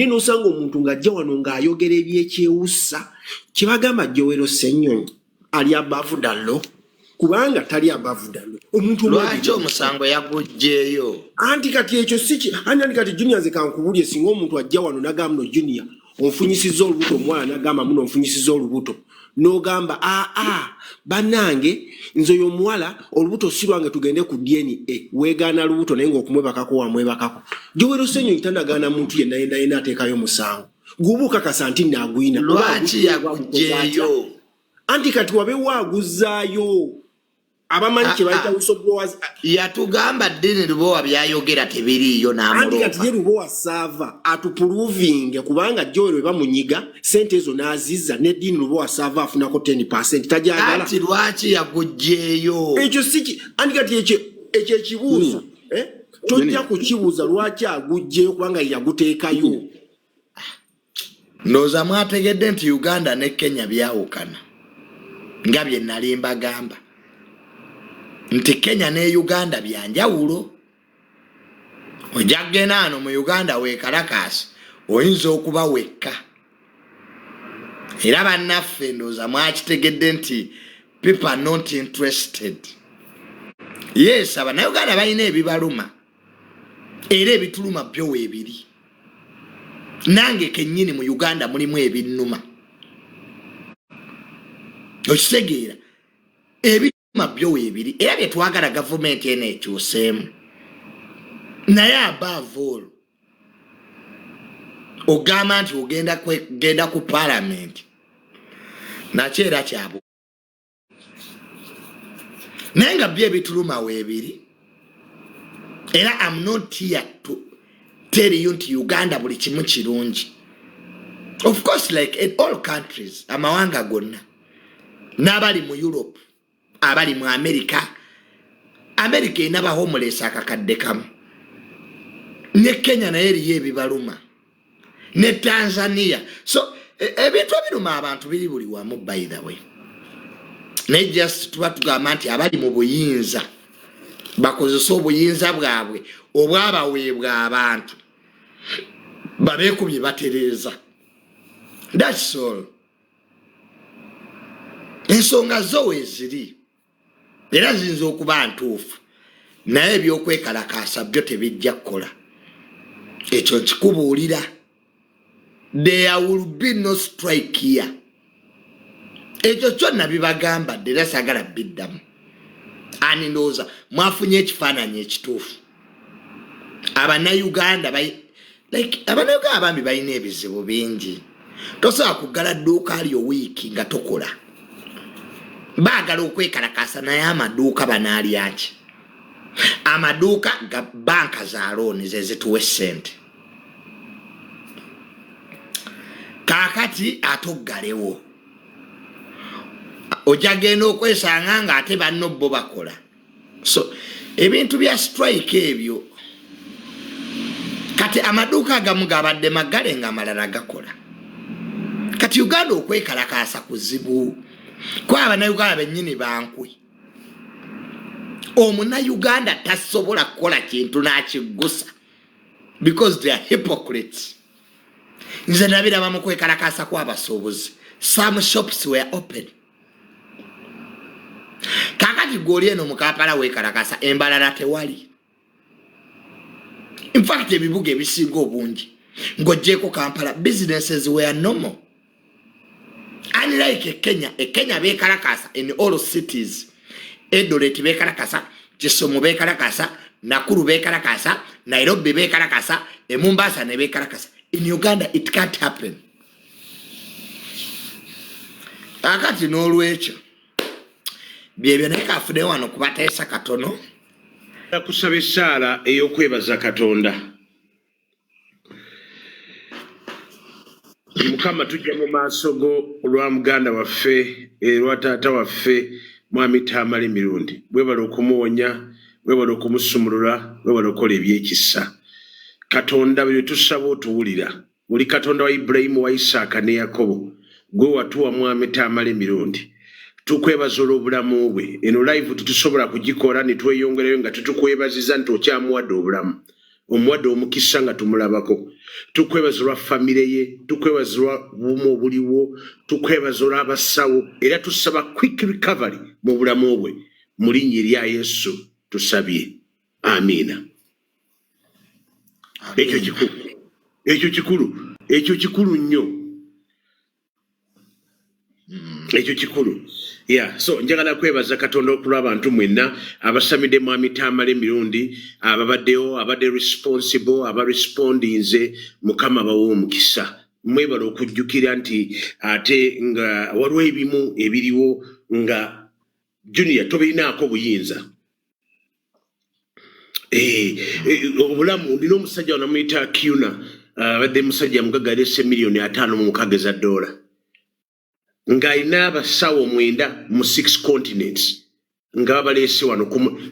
Nino usanga omuntu ng'ajja wano ng'ayogera ebyekyewusa kibagamba Joel Ssennyonyi ali above the law kubanga tali above the law. Omuntu lwaki omusango yaguggyeyo? Anti kati ekyo siki ani kati Junior ze kankubulye singa omuntu ajja wano nagamba no Junior onfunyisiza olubuto omwana nagamba muno onfunyisiza olubuto n'ogamba bannange nze oyo omuwala olubuto si lwange tugende ku DNA weegaana lubuto naye ng'okumwebakako wamwebakako. Joel Ssennyonyi tandagaana muntu yenna ateekayo musango gubuuka kasa nti naagwina. Lwaki yaguggyeyo? Anti kati wabe waaguzaayo abamanyi kye bayita whistleblowers. Yatugamba Dean Lubowa byayogera tebiriiyo n'amuloopa. Anti kati ye Lubowa saava atupuluvinge kubanga Joel we bamunyiga sente ezo n'azizza ne Dean Lubowa saava afunako 10% tajagala. Anti lwaki yaguggyeyo? Ekyo siki anti kati ekyo ekibuuzo tojja kukibuuza lwaki aguggyeyo kubanga yaguteekayo. Ndowooza mwategedde nti Uganda ne Kenya byawukana nga bye nali mbagamba nti Kenya ne Uganda byanjawulo. Ojja kugenda wano mu Uganda weekalakaasi oyinza okuba wekka. Era bannaffe ndowooza mwakitegedde nti people are not interested. Yes, Abannayuganda balina ebibaluma era ebituluma byo weebiri. Nange kennyini mu Uganda mulimu ebinnuma. Okitegeera ebituluma byo weebiri era bye twagala gavumenti eno ekyuseemu. Naye above all ogamba nti ogenda ku parliament nakyo era kyabo. Naye nga byo ebituluma weebiri era I'm not here to tell you nti Uganda buli kimu kirungi. Of course, like in all countries, amawanga gonna n'abali mu Europe, abali mu America inaba homeless akakadde kamu. Ne Kenya naye eriyo ebibaluma. Ne Tanzania. So, ebintu ebiruma abantu biri buli wamu by the way. Ne just tuba tugamba nti abali mu buyinza bakozesa obuyinza bwabwe obwabaweebwa abantu babeekubye batereeza. That's all. Ensonga zo weeziri era ziyinza okuba ntuufu naye ebyokwekalakaasa byo tebijja kukola. Ekyo nkikubuulira. There will be no strike here. Ekyo kyonna bibagamba ddera sagala biddamu. Ani ndowooza mwafunye ekifaananyi ekituufu. Abannayuganda Abannayuganda abambi balina ebizibu bingi. Tosobola kuggala dduuka lyo wiiki nga tokola. Baagala okwekalakaasa naye amaduuka banaalya ki? Amaduuka ga banka za looni ze zituwa ssente. Kaakati atoggalewo. Ojja genda okwesanga nga ate banno bo bakola. So ebintu bya strike ebyo kati amaduuka agamu gabadde maggale nga amalala gakola. Kati Uganda okwekalakaasa kuzibu. Kwa Abannayuganda bennyini bankwe. Omunnayuganda tasobola kukola kintu n'akiggusa because they are hypocrites. Nze nabiraba mu kwekalakaasa kw'abasuubuzi. Some shops were open. Kakati gw'oli eno mu Kampala weekalakaasa embalala tewali. In fact ebibuga ebisinga obungi ng'oggyeko Kampala businesses were normal. Unlike Kenya beekalakaasa in all cities. Eldoret beekalakaasa, Kisumu beekalakaasa, Nakuru beekalakaasa, Nairobi beekalakaasa, Mombasa ne beekalakaasa. In Uganda it can't happen. Akati n'olwekyo byebyo naye kafune wano kubateesa katono. Kusaba essaala ey'okwebaza Katonda. Mukama tujja mu maaso go olwa muganda waffe lwa taata waffe Mwami Tamale Mirundi. Webala okumuwonya, webala okumusumulula, webala okukola ebyekisa. Katonda bwe tusaba otuwulira. Oli Katonda wa Ibulayimu, wa Isaaka ne Yakobo. Gwe watuwa Mwami Tamale Mirundi. Tukwebaza olw'obulamu bwe. Eno live tutusobola kugikola ne tweyongerayo nga tutukwebaziza nti okyamuwadde obulamu. omuwadde omukisa nga tumulabako. Tukwebaza olwa famire ye, tukwebaza olwa bumu obuliwo, tukwebaza olwa abasawo, era tusaba quick recovery mu bulamu bwe. Mu linnya erya Yesu tusabye. Amiina. Ekyo kikulu nnyo. Ekyo kikulu. Yeah, so njagala kwebaza Katonda okulwa abantu mwenna abasamidde mu amitambala emirundi ababaddeyo abadde responsible abarespondinze Mukama bawo omukisa. Mwebala okujjukira nti ate nga waliwo ebimu ebiriwo nga Junior tobirinaako buyinza. Obulamu ndina omusajja wanamuyita Kuna abadde musajja mugagga alese $5,600,000 nga alina abasawo 9 mu 6 continents nga babaleese wano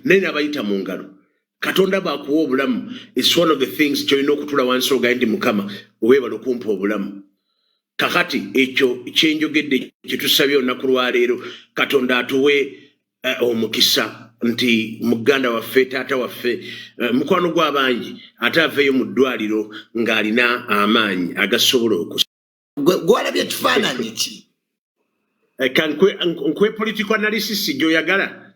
naye n'abayita mu ngalo. Katonda bw'akuwa obulamu, it's one of the things kyolina okutula wansi ogaye ndi Mukama weebala okumpa obulamu. Kakati ekyo kyenjogedde kyetusabye olunaku lwaleero Katonda atuwe omukisa nti muganda waffe taata waffe mukwano gw'abangi ate aveeyo mu ddwaliro ng'alina amaanyi agasobola okusa. Gwalabye kifaananyi ki? Nkwe political analysis gy'oyagala?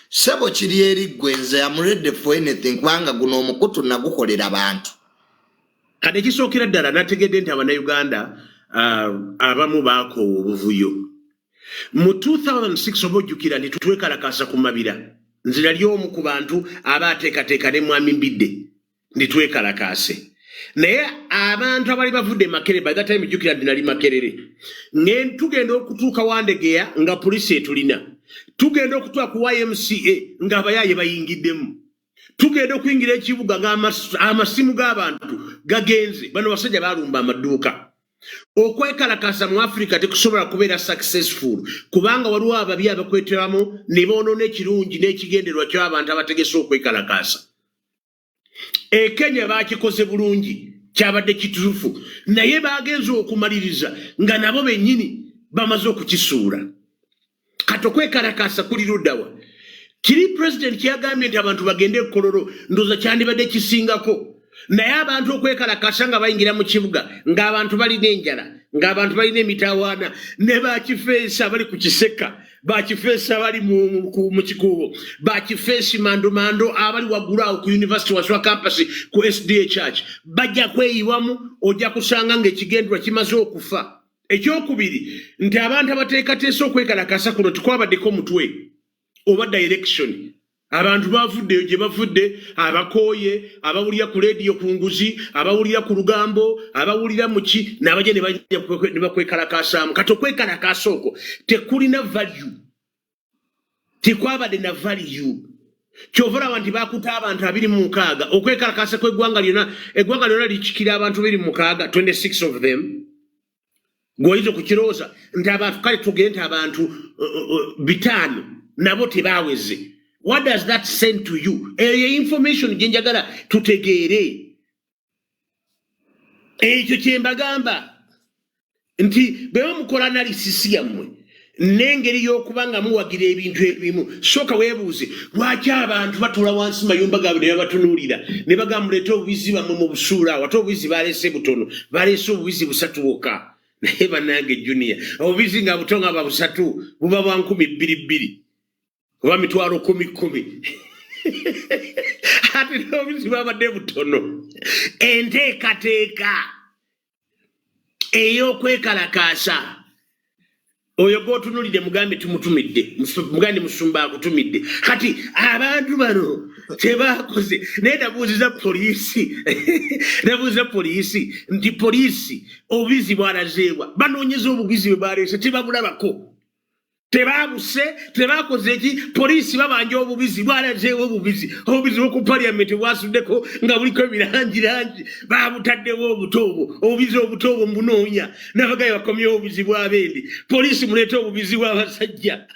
Sebo kiri eri gwe nze am ready for anything kubanga guno omukutu nagukolera abantu. Kati ekisookera ddala nategedde nti Abannayuganda abamu baakoowa obuvuyo. Mu 2006 oba ojjukira nti twekalakaasa ku mabira. Nze nali omu ku bantu abaateekateeka ne Mwami Mbidde ndi twekalakaase. Naye abantu abali bavudde Makerere by that time ejjukira nti nali Makerere. Tugenda okutuuka Wandegeya nga poliisi etulina. Tugenda okutuuka ku YMCA nga abayaaye bayingiddemu. Tugenda okuyingira ekibuga ng'amasimu g'abantu gagenze. Bano basajja baalumba amaduuka. Okwekalakaasa mu Africa tekusobola kubeera successful kubanga waliwo ababi abakweteramu ne boonoona ekirungi n'ekigendererwa ky'abantu abategese okwekalakaasa. Kenya baakikoze bulungi kyabadde kituufu naye baagenze okumaliriza nga nabo bennyini bamaze okukisuula. Kati okwekalakaasa kuli luddawa. Kiri president kyagambye nti abantu bagende Kololo ndoza kyandibadde kisingako. Naye abantu okwekalakaasa nga bayingira mu kibuga ng'abantu balina enjala ng'abantu balina emitawaana ne bakifeesa abali ku kiseka bakifeesa abali mu kikuubo bakifeesi mandumando abali waggulu awo ku University Waswa campus ku SDA Church bajja kweyiwamu ojja kusanga ng'ekigendwa kimaze okufa. Ekyokubiri nti abantu abateekateesa okwekalakaasa kuno tikwabaddeko mutwe oba direction. Abantu bavuddeyo gye bavudde abakooye abawulira ku leediyo ku Nguzi abawulira ku Lugambo abawulira mu ki n'abajja ne bakwekalakaasaamu. Kati okwekalakaasa okwo tekulina value tekwabadde na value. Kyova olaba nti baakuta abantu 26 okwekalakaasa kw'eggwanga lyonna likikira abantu 26 26 of them. Gw'oyinza okukirowooza nti abantu kale tugende abantu 5 nabo tebaaweze. What does that send to you? Information jenjagala tutegeere. Ekyo kyembagamba nti bwe mukola analysis yammwe n'engeri y'okubanga muwagira ebintu ebimu sooka weebuuze lwaki abantu batula wansi mayumba gaabwe ne babatunuulira ne bagamba muleete obubizi bammwe mu busuula awo ate obubizi baleese butono baleese obubizi 3 bwokka. Naye bannange Junior obubizi nga buto nga busatu buba bwa 2,200 oba mitwalo 10,000 ate n'obubizi babadde butono. Enteekateeka ey'okwekalakaasa oyo gw'otunuulidde mugambe tumutumidde mugambe musumba akutumidde. Kati abantu bano tebaakoze. Naye nabuuziza poliisi nti poliisi obubizi bwalazeewa banoonyeza obubizi bwe baleese tebabulabako tebabuse tebaakoze eki poliisi babanja obubizi bwalazeewo obubizi bw'oku parliament bwasuddeko nga buliko ebirangirangi baabutaddewo obubizi obuto obwo mbunoonya n'abagaye bakomyewo obubizi bw'abendi poliisi muleete obubizi bw'abasajja.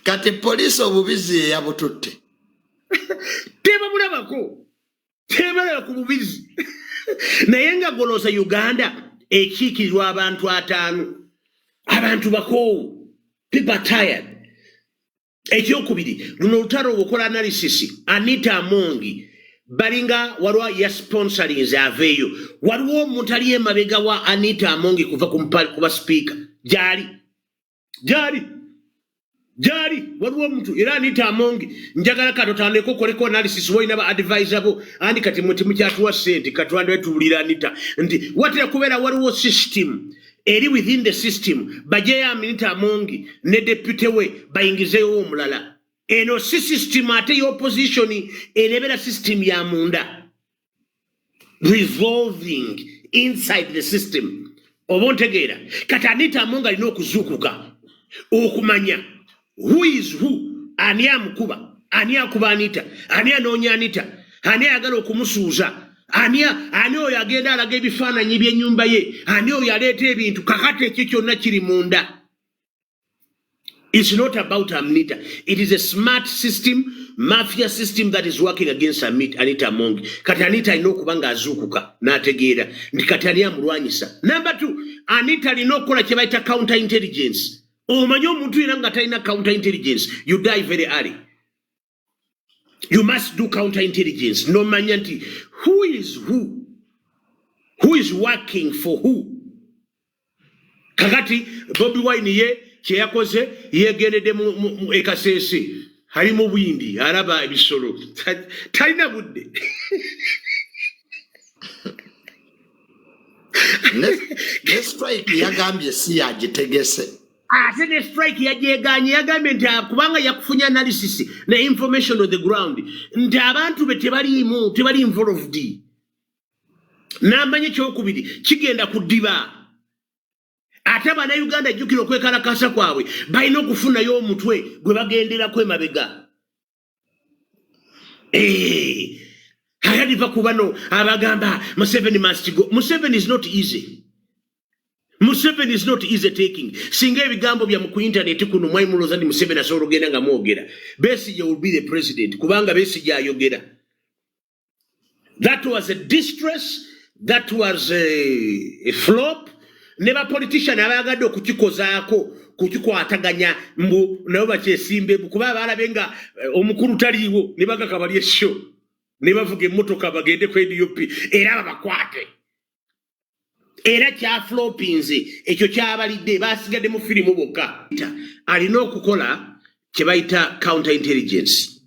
Kati poliisi obubizi eyabututte tebabulabako tebalaba ku bubizi. Naye nga goloosa Uganda ekiikirirwa abantu 5 abantu bakoowu people tired. ekyokubiri luno olutalo obukola analysis Anita Amongi balinga waliwo yasponsorinze aveeyo waliwo omuntu ali emabega wa Anita Amongi kuva kuba speaker gyali waliwo omuntu era Anita Amongi njagala katotandeko koleko analysis woyina ba advisor bo andi kati mukyatuwa sente katwande tuwulira Anita nti watera kubeera waliwo system eri within the system bajeya Anita Amongi ne deputy we bayingizeewo omulala eno si system ate y'opposition erebera system ya munda revolving inside the system obontegeera kati Anita Amongi alina okuzuukuka okumanya who is who ani amukuba ani akuba Anita ani anoonya Anita ani ayagala okumusuuza ani oyo agenda alaga ebifaananyi by'ennyumba ye ani oyo aleeta ebintu kakati ekyo kyonna kiri munda. It's not about Anita. It is a smart system, mafia system that is working against Anita Amongi. Kati Anita alina okuba ng'azuukuka n'ategeera nti kati ani amulwanyisa. Number 2, Anita alina okukola kye bayita counter intelligence. Omanyi omuntu era nga talina counter intelligence, you die very early. You must do counter intelligence. No manya nti who is who? Who is working for who? Kakati Bobi Wine ye kyeyakoze yegendedde mu Ekasese ali mu bwindi araba ebisolo talina budde. Ne strike yagambye si yagitegese. Ate ne strike yageganye yagambye nti kubanga yakufunya analysis ne information on the ground nti abantu be tebali involved. N'amanya ekyokubiri kigenda kuddiba. Ate Bannayuganda jjukira okwekalakasa kwabwe balina okufunayo omutwe gwe bagenderako emabega. Ayadiva ku bano abagamba Museveni must go. Museveni is not easy. Museveni is not easy taking. Singa ebigambo bya mu internet kuno mwai muloza ndi Museveni asobola ogenda nga mwogera. Besigye will be the president kubanga Besigye ayogera. That was a distress. That was a flop. Neba politician abagadde okukikozaako kukikwataganya mbu nabo bakyesimbe kuba balabenga omukulu taliwo ne bagaka bali esho ne bavuga emmotoka bagende ku NUP era bakwate era kya flopinze ekyo kyabalidde basigadde mu firimu bokka alina okukola kye bayita counter intelligence.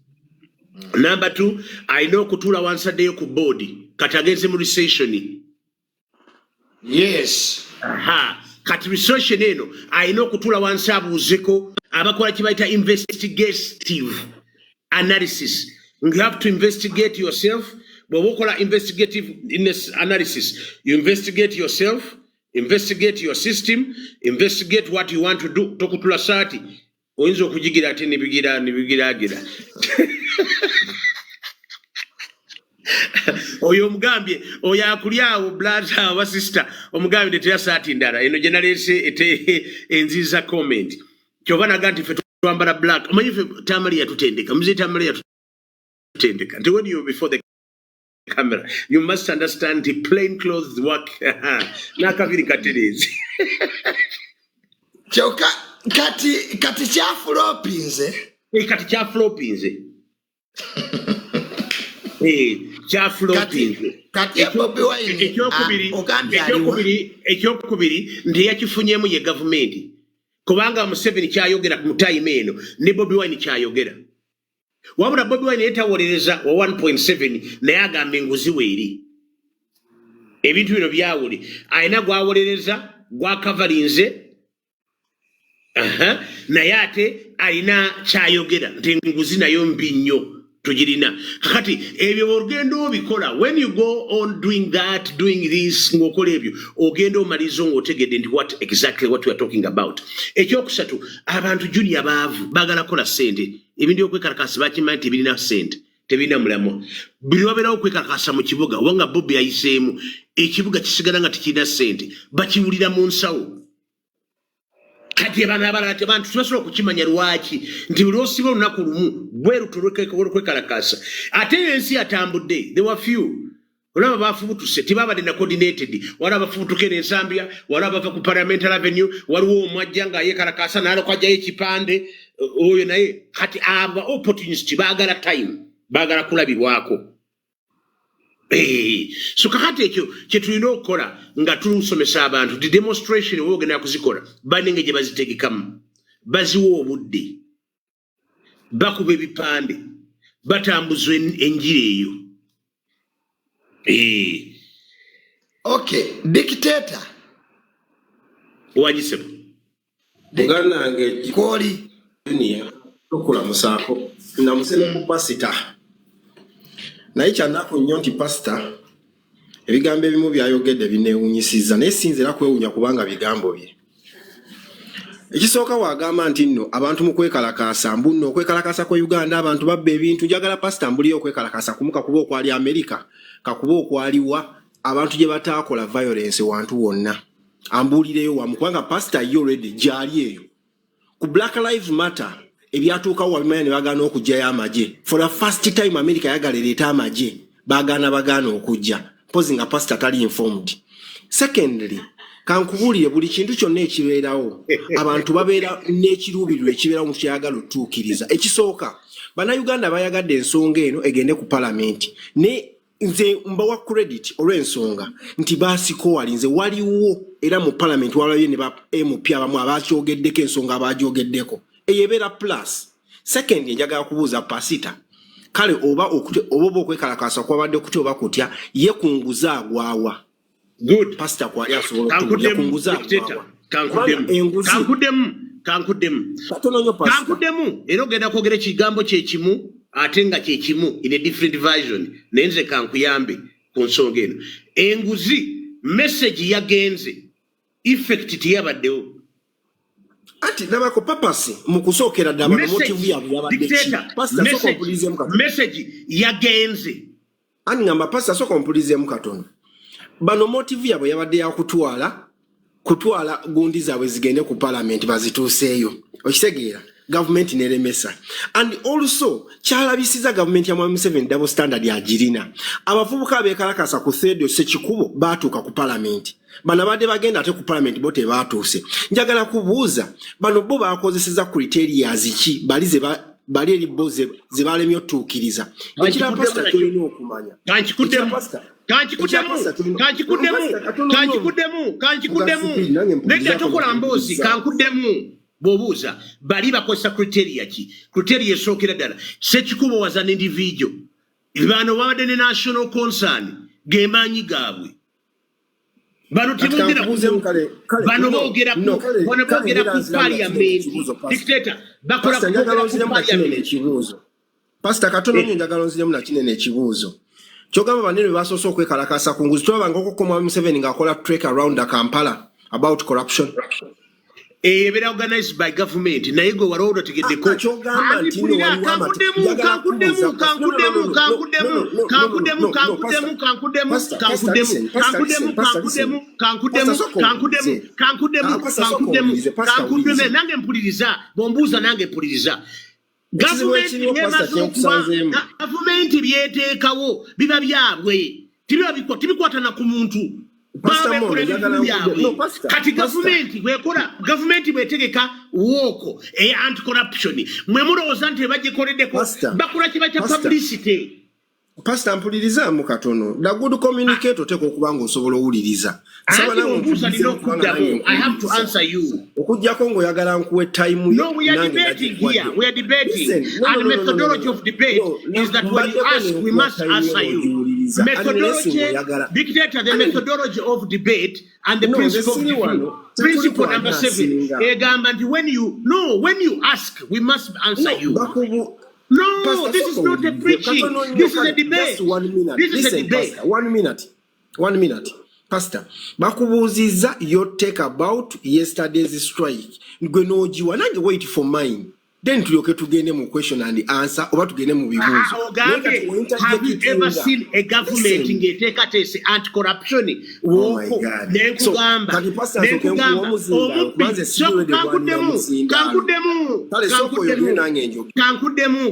Number 2, alina okutuula wansaddeyo ku board kati agenze mu recession. Yes. Kati recession eno alina okutula wansi abuuzeko abakola kye bayita investigative analysis. You have to investigate yourself. Bw'oba okola investigative analysis, you investigate yourself, investigate your system, investigate what you want to do. Tokutula saati oyinza okujigira ate nebigiraagira. Oyo omugambye oyo akulyawo brother aba sister omugambye tetya saati ndala eno generation enziza comment kyova naga nti fe twambala black omanyi fe tamali yatutendeka muzita tamali yatutendeka nti when you before the camera you must understand the plain clothes work nakabiri katerezi kyoka kati kya flopinze ekyokubiri nti yakifunyemu ye gavumenti kubanga Museveni kyayogera ku time eno ne Bobi Wine kyayogera wabula Bobi Wine yetawolereza wa 1.7 naye agamba enguzi weeri ebintu bino byawuli ayina gwawolereza gwakavalinze naye ate alina kyayogera nti enguzi nayo mbi nnyo tujirina kakati ebyo ogendo obikola when you go on doing that doing this ngokola ebyo ogendo omalizo ngotegedde nti what exactly what we are talking about. Ekyokusatu abantu junior baavu bagala kola sente ebindi okwekalakasa bakimanyi nti birina sente tebirina mulamu buli wabeerawo okwekalakasa mu kibuga wanga Bobi ayiseemu ekibuga kisigala nga tikirina sente bakiwulira mu nsawo. Kati abantu tubasobola okukimanya lwaki nti buli osiba olunaku lumu bweru tulwekwekalakasa ate ensi yatambudde there were few olaba bafubutuse tibabadde na coordinated wala bafubutuke n'ensambya wala bava ku parliamentary avenue waliwo omwajja nga yekalakasa n'alokwajjayo ekipande oyo naye kati aba opportunist bagala time bagala kulabirwako so kakati ekyo kyetulina okukola nga tulusomesa abantu the demonstration wogenda kuzikola banenge gye bazitegekamu baziwa obudde bakuba ebipande batambuza enjira eyo okay dictator wagisebo buganda nange kwoli junior okula musako na musene ku pasita naye kyanaku nnyo nti pasita ebigambo ebimu byayogedde bineewunyisiza naye sinzira kwewunya kubanga bigambo bye ekisooka waagamba nti nno abantu mu kwekalakaasa mbuno okwekalakaasa kwa Uganda abantu babba ebintu njagala pasita mbuliyo okwekalakaasa kumuka kuba okwali Amerika kakuba okwaliwa abantu gye bataakola violence wantu wonna ambuulireyo wamu kubanga pasita yo already gyali eyo ku Black Lives Matter ebyatuukawo wabimanya ne bagaana okujjayo amagye for the first time America yagala ereeta amagye bagaana okujja mpozi nga pasita tali informed. Secondly kankubuulire buli kintu kyonna ekibeerawo abantu babeera n'ekiruubirirwa ekibeerawo mu kyayagala otuukiriza. Ekisooka bannayuganda bayagadde ensonga eno egende ku palamenti ne nze mbawa credit olw'ensonga nti baasikoowali nze waliwo era mu palamenti walayo ne ba MP abamu abakyogeddeko ensonga abagyogeddeko eyebeera plus. Second njagala kubuuza pasita kale oba okwekalakaasa kwabadde kutya oba kutya ye kunguza agwawa good pastor kwa yasobola kankudemu era ogenda kwogera ekigambo kyekimu ate nga kyekimu in a different version naye nze kankuyambe ku nsonga eno enguzi message yagenze effect tiyabaddewo ati nabako papasi mu kusookera ddala motive yabwe yabadde message yagenze ani ngamba pastor soko mpulizeemu katono bano motive yabwe yabadde ya kutwala gundi zaabwe zigende ku parliament bazituuseeyo okitegeera government neremesa and also kyalabisiza government ya Mwami 7 double standard agirina abavubuka abeekalakasa ku third sekikubo baatuuka ku parliament bano badde bagenda ate ku parliament bo tebaatuuse. Njagala kubuuza bano bo bakozeseza criteria ki bali eri bo ze balemye otuukiriza ekira pastor tulina okumanya kankikuddemu nedda tokola mboozi kankuddemu bobuuza bali bakozesa criteria ki criteria esookera ddala sekikubo was an individual bano babadde ne national concern gemaanyi gaabwe bano boogera ku parliament dictator bakola ekibuuzo pastor katono nnyo njagala onziremu na kinene ekibuuzo kyogamba banene basoose okwekalakasa ku nguzi tulaba ng'okoko Mwami 7 ng'akola trek around Kampala about corruption ebeera organized by government naye gwe wali otegeddeko nange mpuliriza bombuuza nange mpuliriza gavumenti byeteekawo biba byabwe tibikwatana ku muntu kati gavumenti bwetegeka wooko anti-corruption mwe mulowooza nti bagikoleddeko bakola kiba kya publicity. Pastor mpulirizamu katono da good communicator teko okubanga osobola owuliriza I have to answer you okujjako ng'oyagala nkuwe time no we are debating here we are debating and the methodology of debate is that when you ask we must answer you methodology dictator the methodology of debate and the principle number 7 egamba nti when you ask we must answer you. No, Pastor, this is not a preaching. This is a debate. Just 1 minute. This is a debate. Pastor, 1 minute. Pastor, bakubuuziza your take about yesterday's strike. Ngwe nojiwa nange wait for mine. Then tulyoke tugende mu question and answer oba tugende mu bibuuzo. Have you ever seen a government ngeteeka tese anti-corruption? Oh my God.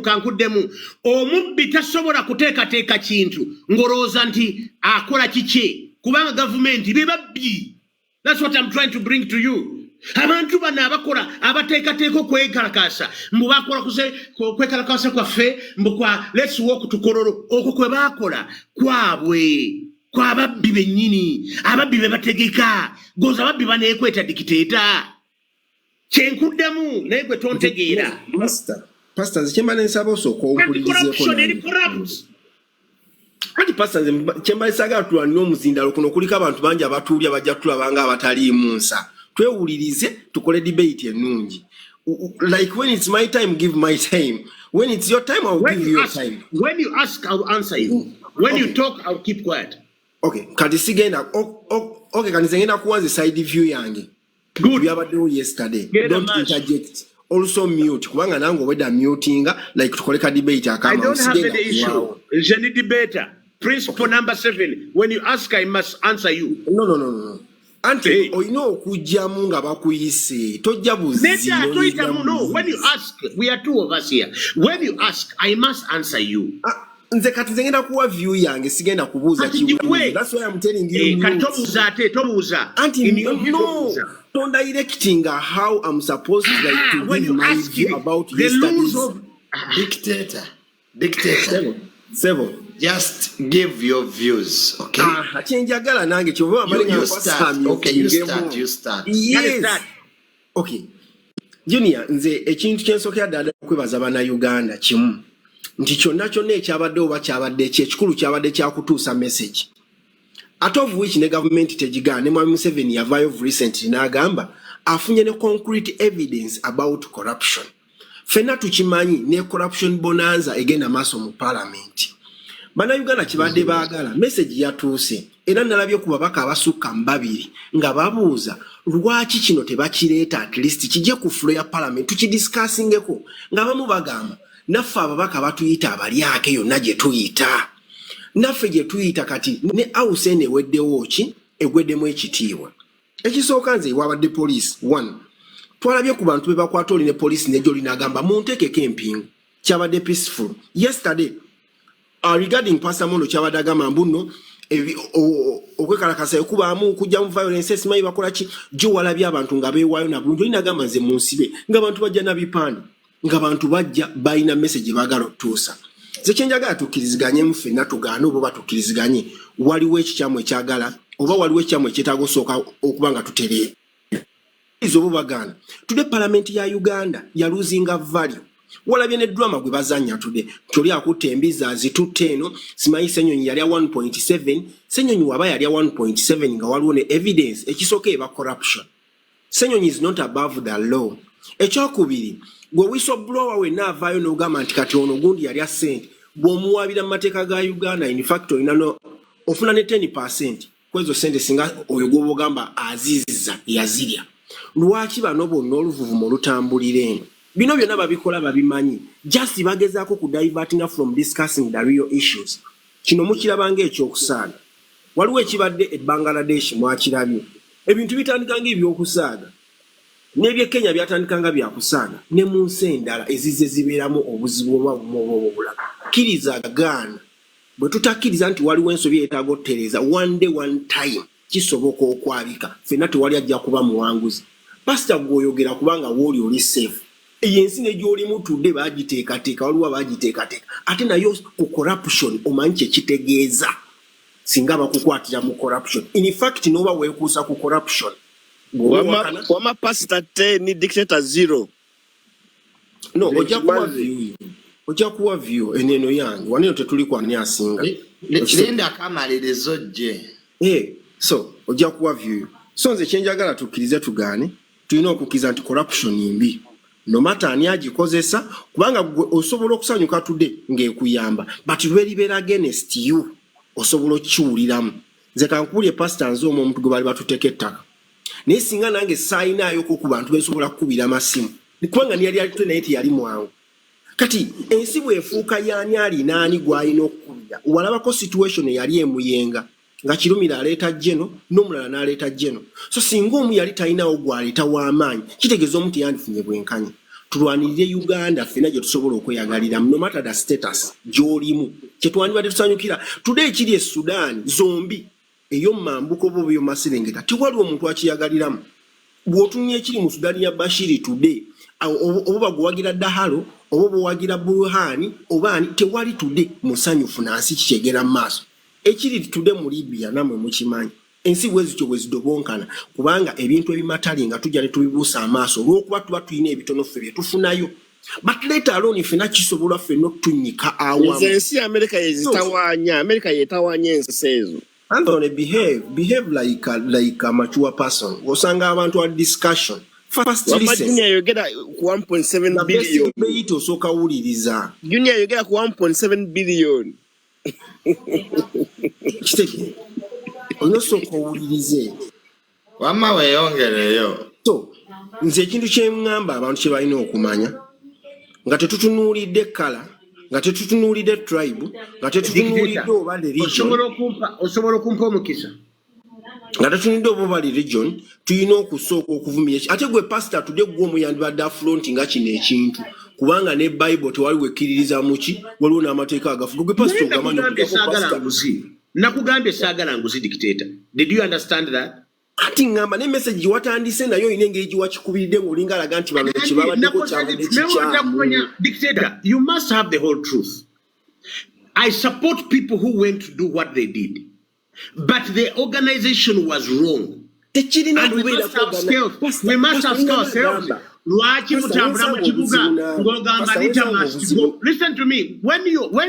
Kankuddemu. Omubbi tasobola kuteekateeka kintu ng'olowooza nti akola kiki kubanga government be babbi. That's what I'm trying to bring to you. abantu bano abakola abateekateeka okwekalakasa mbu bakola kwekalakasa kwaffe mbu kwa let's walk to Kololo okwo kwe baakola kwabwe kwababbi bennyini ababbi be bategeka goza ababbi baneekweta dikiteeta kyenkuddemu naye gwe tontegeera pastor nze kyemba nensaba osooka ompulirizeeko kati pastor nze kyemba nsaagala tulwanire omuzindalo kuno kuliko abantu bangi abatuulya bajja tulabanga abataliimu nsa twewulirize tukole debate ennungi like when it's my time give my time when it's your time I'll give you your time when you ask I'll answer you when you talk I'll keep quiet okay kati sigenda okay kati ngenda kuwanza side view yange good byabaddewo yesterday don't interject also mute kubanga nango weda mutinga like tukoleka debate akama I don't have any issue je ni debate principle number 7 when you ask I must answer you no Anti oyino okujjamu nga bakuyise tojja buzi no when you ask we are two of us here when you ask I must answer you nze kati ngenda kuwa view yange sigenda kubuuza kibuuzo that's why I'm telling you tobuuza anti no don't directing how I'm supposed to like to when give you my ask view about the rules of dictator seven just give your views okay achenjagala nange kyova you start yes okay Junior nze ekintu kyensokera ddala okwebaza bana Uganda kimu nti kyonna ekyabadde oba kyabadde ekikulu kyabadde kyakutuusa message at of which ne government tegigaana ne Mwami Museveni yavaayo of recently n'agamba afunye ne concrete evidence about corruption fena tukimanyi ne corruption bonanza egenda maaso mu parliament bana Uganda kibadde baagala message yatuuse era nalabye ku babaka abasukka mbabiri nga babuuza lwaki kino tebakireeta at least kijje ku floor ya parliament tukidiscussingeko nga bamu bagamba naffe ababaka batuyita abalyake yonna gye tuyita naffe gye tuyita kati ne house ene eweddewo ki egweddemu ekitiibwa ekisooka nze wabadde police 1 twalabye ku bantu be bakwata oli ne police nejo linagamba muntekeko empingu kyabadde peaceful yesterday regarding Pastor Mondo kyabadde agamba mbuno okwekalakasa ekubaamu kujja mu violence simanyi bakola ki jo walabye abantu nga beewaayo na bulungi linagamba nze munsibe nga abantu bajja na bipande nga abantu bajja bayina message baagala okutuusa ze kyenjagala tukkiriziganye mu ffenna tugaane oba batukkiriziganye waliwo ekikyamu ekyagala oba waliwo ekikyamu ekyetaaga osooka okuba nga tutereera izo bo bagaana tudde parliament ya Uganda ya losing value walabye ne drama gwe bazanya tudde tuli akutte embiza zitutte eno simanyi Senyonyi yali 1.7 Senyonyi waba yali 1.7 nga waliwo ne evidence ekisooka eba corruption Senyonyi is not above the law ekyokubiri gwe whistleblower we naavaayo n'ogamba nti kati ono gundi yali asente bw'omuwaabira mu mateeka ga Uganda in fact olina ofuna ne 10% kwezo sente singa oyo gwoba ogamba aziziza yazirya lwaki bano bonna oluvuvumo olutambulira eno bino byonna babikola babimanyi just bagezaako ku diverting from discussing the real issues kino mukirabanga ekyokusaaga waliwo ekibadde e Bangladesh mwakirabye ebintu bitandika ng'ebyokusaaga n'ebye Kenya byatandika nga byakusaaga ne mu nsi endala ezize zibeeramu obuzibu obubula kkiriza gaana bwe tutakkiriza nti waliwo ensobi yeetaaga ottereza one day one time kisoboka okwabika ffenna tewali ajja kuba muwanguzi pasita gweoyogera kubanga wooli oli safe eyo ensi ne gy'olimu tudde baagiteekateeka waliwo abaagiteekateeka ate nayo ku corruption omanyi kyekitegeeza singa bakukwatira mu corruption in fact n'oba weekuusa ku corruption wama pastor 10 ni dictator 0 no ojja kuwa view eneno yange waneno tetuli kwani asinga linda kamalirizo gye so ojja kuwa view so nze kyenjagala tukkirize tugaane tulina okukkiriza nti corruption mbi no matter ani agikozesa kubanga osobola okusanyuka tudde ng'ekuyamba but lweribeera against you osobola okiwuliramu nze kankuulye pastor nze omuntu gwe bali batuteeka ettaka naye singa nange saayinaayoko ku bantu besobola kukubira amasimu kubanga niyali alite naye teyali mwangu kati ensi bwefuuka yaani alina ani gw'alina okukubira walabako situation eyali emuyenga nga Kirumira aleeta jeno n'omulala n'aleeta jeno so singa omu yali talinawo gw'aleeta w'amaanyi kitegeeza omu teyandifunye bwenkanya tulwanirire Uganda ffena gye tusobola okweyagaliramu no matter the status gy'olimu kyetwandibadde tusanyukira tudde ekiri e Sudan zombi eyo mambuko bo byo maserengeta tiwali omuntu akiyagaliramu bw'otunya ekiri mu Sudani ya Bashir today oba baguwagira Dahalo oba bawagira Burhani oba ani tewali today musanyufu nansi kikyegera mu maaso ekiri today mu Libya namwe mukimanyi ensi bwezityo bwezidobonkana kubanga ebintu ebimatali nga tujja ne tubibuusa amaaso olw'okuba tuba tulina ebitono ffe bye tufunayo but later alone ffe nakisobola ffenna okutunnyika awamu ensi ya America yetawaanya ensi ezo. Anthony, behave like a mature person. Osanga abantu a discussion. First listen. Junior yogera ku 1.7 billion. Beit osoka wuliriza. Junior yogera ku 1.7 billion. Kiteke. Onosoka wulirize. Wama weyongereyo. So, nze ekintu kye ngamba abantu kye balina okumanya nga tetutunuulidde kala nga tetutunuulidde tribe nga tetutunuulidde oba religion osobola okumpa omukisa nga tetutunuulidde oba religion tulina okusooka okuvumira ate gwe pastor tudde gwe omuyandibadde afronti nga kino ekintu kubanga ne Bible tewali wekkiririza muki waliwo n'amateeka agafu gwe pastor ogamanyi nakugambye saagala nguzi dictator. Did you understand that? Ati ngamba ne message watandise nayo ine ngeji wakikubiridde ngolinga alaga nti bano kibabaddeko kyabudde kikyamu. Dictator, you must have the whole truth. I support people who went to do what they did, but the organization was wrong. And we must have skills. We must have ourselves. Lwaki mutambula mu kibuga ng'ogamba Anita must go. Listen to me. When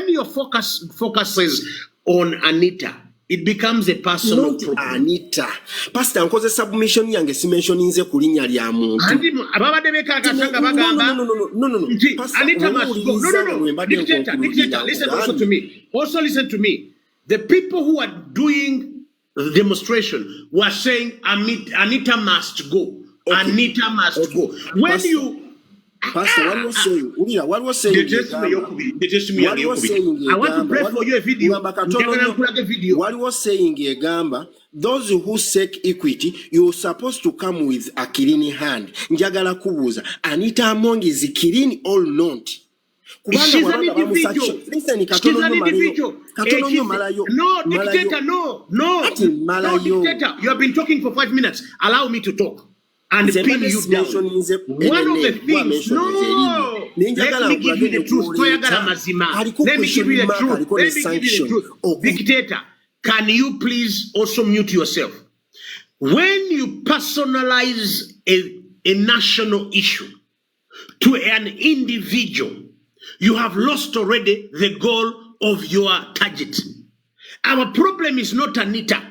your focus focuses on Anita, it becomes a personal problem. Anita. Pastor nkoze submission yange si mentioninze ku linnya lya muntu. Ababadde bekakasanga bagamba. No. Anita must go. No. Dictator, listen also to me. Also listen to me. The people who are doing the demonstration were saying Anita must go. Okay. Anita must go. When Pastor, you Pastor, what was saying? What was saying? I want to play for you a video. What was saying, Gamba? Those who seek equity, you're supposed to come with a clean hand. Njagala kubuza. Anita Among is clean or not? She's an individual. Listen, She's an individual. No, dictator, no. Dictator, you have been talking for 5 minutes. Allow me to talk. And pin you down. One of the things, no. Let me give you the truth. Let me give you the truth. Dictator, can you please also mute yourself? When you personalize a national issue to an individual, you have lost already the goal of your target. Our problem is not Anita.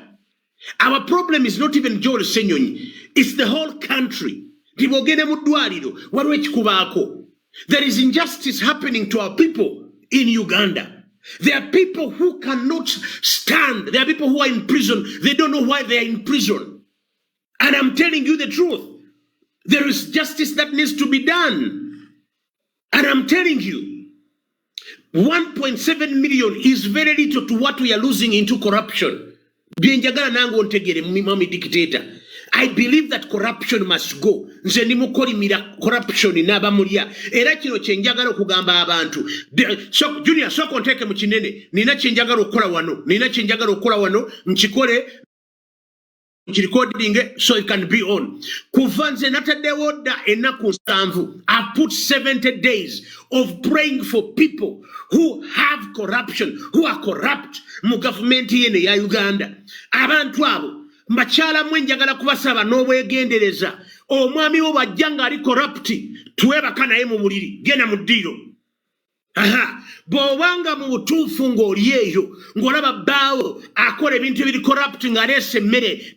Our problem is not even Joel Senyonyi. It's the whole country. There is injustice happening to our people in Uganda. There are people who cannot stand. There are people who are in prison. They don't know why they are in prison. And I'm telling you the truth. There is justice that needs to be done. And I'm telling you, 1.7 million is very little to what we are losing into corruption. I believe that corruption must go. Nze nimukolimira corruption n'abamulya. Era kino kye njagala okugamba abantu. Junior, soko nteeke mu kinene. Nina kye njagala okukola wano. Nkikole. Recording so it can be on. Kuvanze nataddewo dda ennaku 7. I've put 70 days of praying for people who have corruption, who are corrupt mu government yene ya Uganda. Abantu abo Machala mwenjagala kubasaba n'obwegendereza. Omwami wo bajja nga ali corrupt. Twebaka naye mu buliri. Genda mu ddiiro. Bw'obanga mu butuufu ng'oli eyo ng'olaba bbaawo akola ebintu ebiri corrupt ng'aleese emmere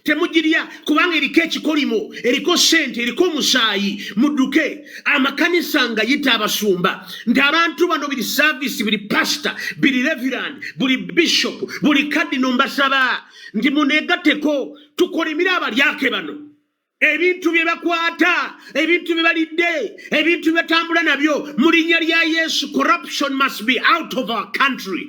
temugirya kubanga eriko ekikolimo eriko ssente eriko omusaayi mudduke amakanisa nga yita abasumba nti abantu bano biri service biri pastor biri reverend buli bishop buli cardinal mbasaba nti muneegatteko tukolimire abalyake bano ebintu bye bakwata ebintu bye balidde ebintu bye batambula nabyo mu linnya lya Yesu. Corruption must be out of our country.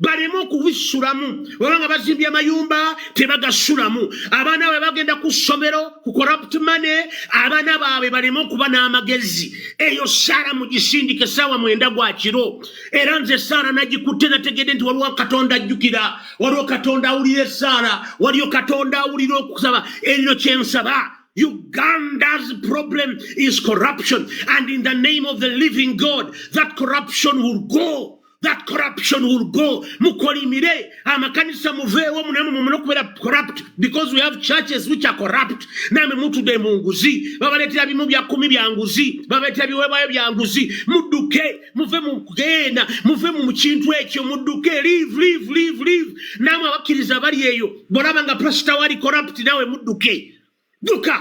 baleme okubisulamu wabanga bazimbye amayumba tebagasulamu abaana baabwe bagenda ku ssomero ku corrupt money abaana baabwe baleme okuba n'amagezi eyo Saara mugisindike essaawa 9 gwa kiro era nze Saara nagikutte nategedde nti waliwo Katonda ajjukira waliwo Katonda awulira Saara waliwo Katonda awulira okusaba erino kyensaba Uganda's problem is corruption, and in the name of the living God, that corruption will go. That corruption will go. Mukolimire amakanisa muvewo munamu mumunokubera corrupt because we have churches which are corrupt. Name mutu de munguzi. Babaletera bimu bya 10 bya nguzi. Babaletera biwebayo bya nguzi. Muduke muve mu kugenda muve mu kintu ekyo muduke leave. Namwe abakiriza bali eyo. Borabanga pastor wali corrupt nawe muduke. Duka.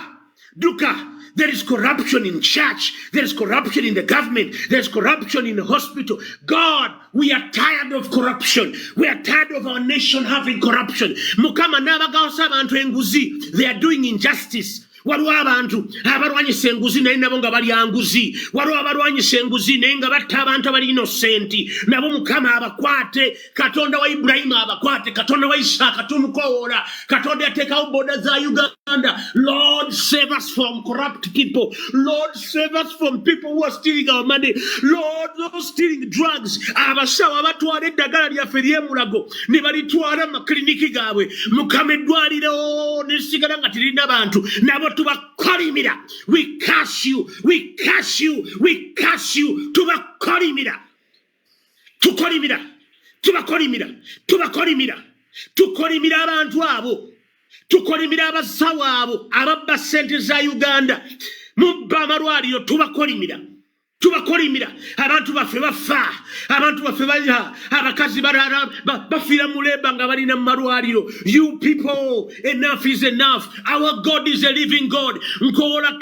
There is corruption in church. There is corruption in the government. There is corruption in the hospital. God, we are tired of corruption. We are tired of our nation having corruption. Mukama nabagawasa abantu enguzi. They are doing injustice. Waliwo abantu abalwanyisa enguzi naye nabo nga bali anguzi. Waliwo abalwanyisa enguzi naye nga batta abantu abali innocenti. Nabo Mukama abakwate. Katonda wa Ibrahimu abakwate. Katonda wa Isaaka tumukoola. Katonda yateekawo boda za Uganda. Lord, save us from corrupt people. Lord, save us from people who are stealing our money. Lord, those stealing drugs. Abasawo abatwala eddagala lyaffe ery'emulago ne balitwala mu makliniki gaabwe. Mukama eddwaliro ne lisigala nga terina bantu. Nabo tubakolimira. We curse you. Tubakolimira. Tukolimira abantu abo. Tukolimira abasawo abo ababba ssente za Uganda. Mubba amalwaliro tubakolimira. Abantu baffe bafa. Abantu baffe balya. Abakazi bafiira mu leba nga balina mu malwaliro. You people, enough is enough. Our God is a living God. Nkowola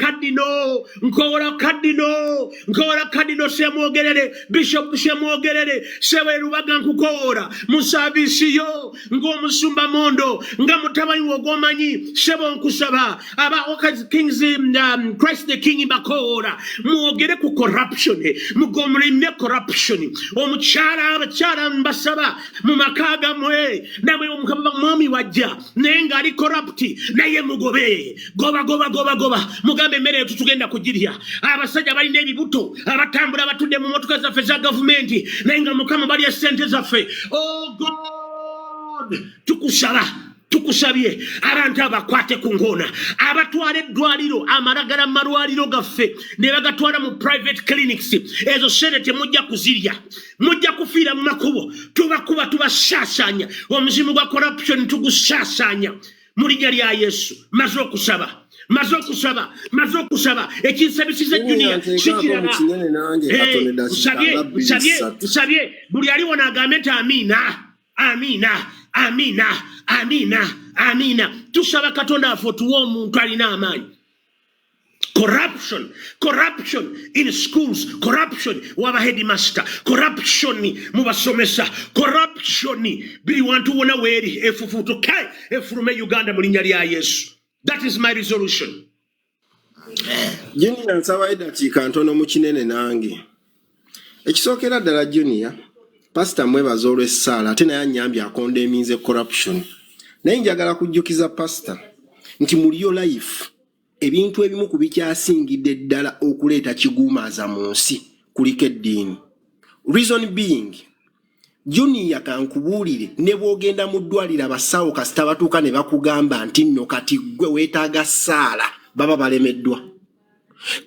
kadino semwogerere. Bishop semwogerere. Sewe Lubaga nkukowola. Musabisi yo. Ng'omusumba mondo. Nga mutabanyi wogomanyi. Sebo nkusaba. Aba Kings Christ the King bakowola. Mwogere ku corruption. Mugomulime corruption. Abakyala mbasaba mu makaga mwe namwe omukaba mwami wajja naye nga ali corrupt naye mugobe goba mugambe emmere tutugenda kugirya abasajja balina ebibuto abatambula batudde mu motoka zaffe za gavumenti naye nga Mukama bali esente zaffe. Oh God, tukusabye abantu abakwate ku ngona abatwala eddwaliro amalagala mu malwaliro gaffe ne bagatwala mu private clinics ezo sente temujja kuzirya mujja kufiira mu makubo tubakuba tubasaasaanya omuzimu gwa corruption tugusaasaanya mu linnya lya Yesu. Maze okusaba ekinsabisiza Junior sikiraba nsabye buli aliwo n'agambe nti amina. Tusaba Katonda waffe tuwe omuntu alina amaanyi. Corruption in schools, corruption waba headmaster, corruption mu basomesa, corruption bili wantu wona weeri efufutuke efulume Uganda mu linnya lya Yesu. That is my resolution. Junior nsaba eddakiika ntono mu kinene nange. Ekisookera ddala Junior, Pastor mwebaza olw'essaala ate naye annyambye akondeminze corruption. Naye njagala kujjukiza Pastor nti muliyo life ebintu ebimu ku bikyasingidde ddala okuleeta kiguumaaza mu nsi kuliko eddiini. Reason being, Junior kankubuulire ne bw'ogenda mu ddwaliro abasawo kasita batuuka ne bakugamba nti nno kati ggwe weetaaga ssaala baba balemeddwa.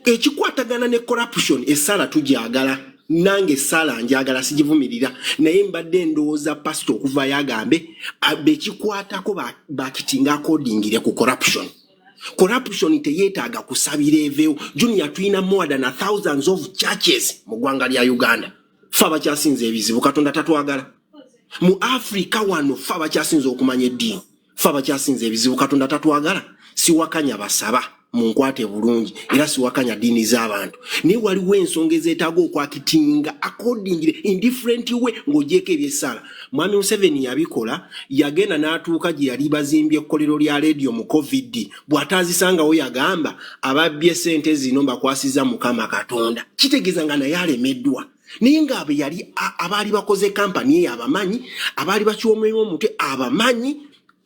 Ekikwatagana ne corruption essaala tugyagala. Nange sala njagala sigivumirira naye mbadde ndowooza pastor okuva yagambe bekikwatako bakitinga accordingire ku corruption. Corruption teyeetaaga kusabira eveewo. Junior tulina more than thousands of churches mu ggwanga lya Uganda. Ffe abakyasinza ebizibu Katonda tatwagala. Mu Africa wano ffe abakyasinza okumanya eddiini. Ffe abakyasinza ebizibu Katonda tatwagala. Siwakanya basaba munkwate bulungi era siwakanya dini z'abantu. Naye waliwo ensonga ezeetaaga okwakitinga accordingly in different way ng'ogyeko ebyessaala. Mwami Museveni yabikola, yagenda n'atuuka gye yali bazimbye ekkolero lya radio mu COVID. Bw'ataazisangawo yagamba ababbye ssente zino mbakwasiza Mukama Katonda. Kitegeeza nga naye alemeddwa. naye ng'abo yali abaali bakoze kampani eyo abamanyi, abaali bakiwomeyo omutwe abamanyi.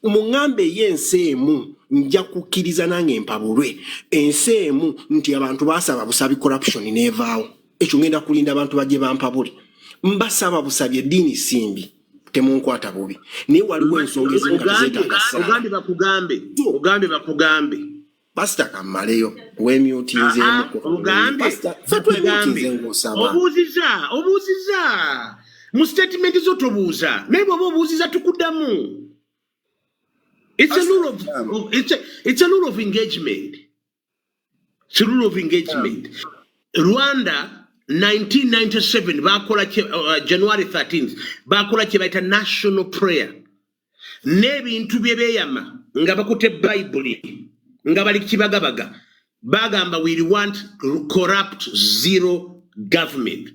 Muŋŋambe y'ensi emu nja kukkiriza nange empabulwe ensi emu nti abantu baasaba busabi corruption n'evaawo. Ekyo ngenda kulinda abantu bajje bampabule. Mbasaba busabi eddiini simbi temunkwata bubi. Naye waliwo ensonga ezimu ogambe bakugambe. Pastor Kamaleyo wemyutinzeemu obuuziza mu statement zo tobuuza naye bw'oba obuuziza tukuddamu. It's a rule of engagement. It's a rule of engagement. Rwanda 1997 bakola January 13th bakola kye bayita national prayer. N'ebintu bye beeyama nga bakute Bible nga bali kibagabaga bagamba we want corrupt zero government,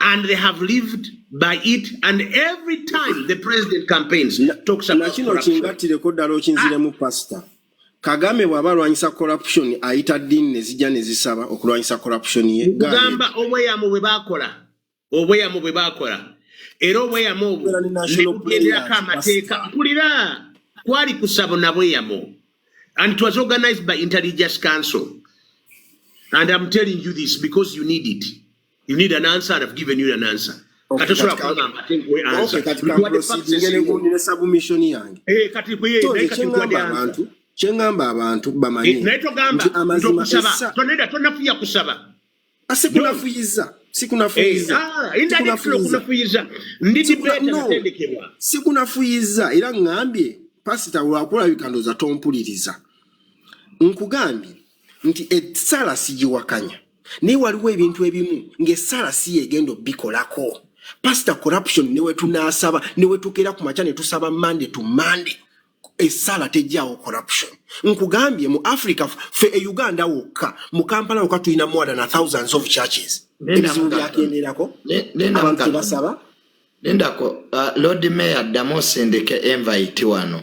and they have lived by it, and every time the president campaigns talks about corruption. Pastor Kagame bw'aba alwanyisa corruption ayita ddiini ne zijja ne zisaba okulwanyisa corruption ye. Gamba obweyamu bwe baakola era obweyamu obwo ne bugenderako amateeka mpulira kwali kusaba na bweyamu. And it was organized by Intelligence Council. And I'm telling you this because you need it. You need an answer, and I've given you an answer. Okay, Chengamba abantu bamanyi nti amazima essa tonafuya kusaba sikunafuyiza sikunafuyiza era ngambye pasita lwakulabika ndoza tompuliriza nkugambye nti essala sigiwakanya naye waliwo ebintu ebimu ng'essala si yegenda obikolako. Pasita corruption newe tunaasaba newe tukera ku makya ne tusaba Monday to Monday. Essala tejjaawo corruption. Nkugambye mu Africa fe e Uganda wokka mu Kampala wokka tulina more than thousands of churches. Ebizibu byakenderako abantu basaba. Nendako Lord Mayor Damos Ndeke invite wano.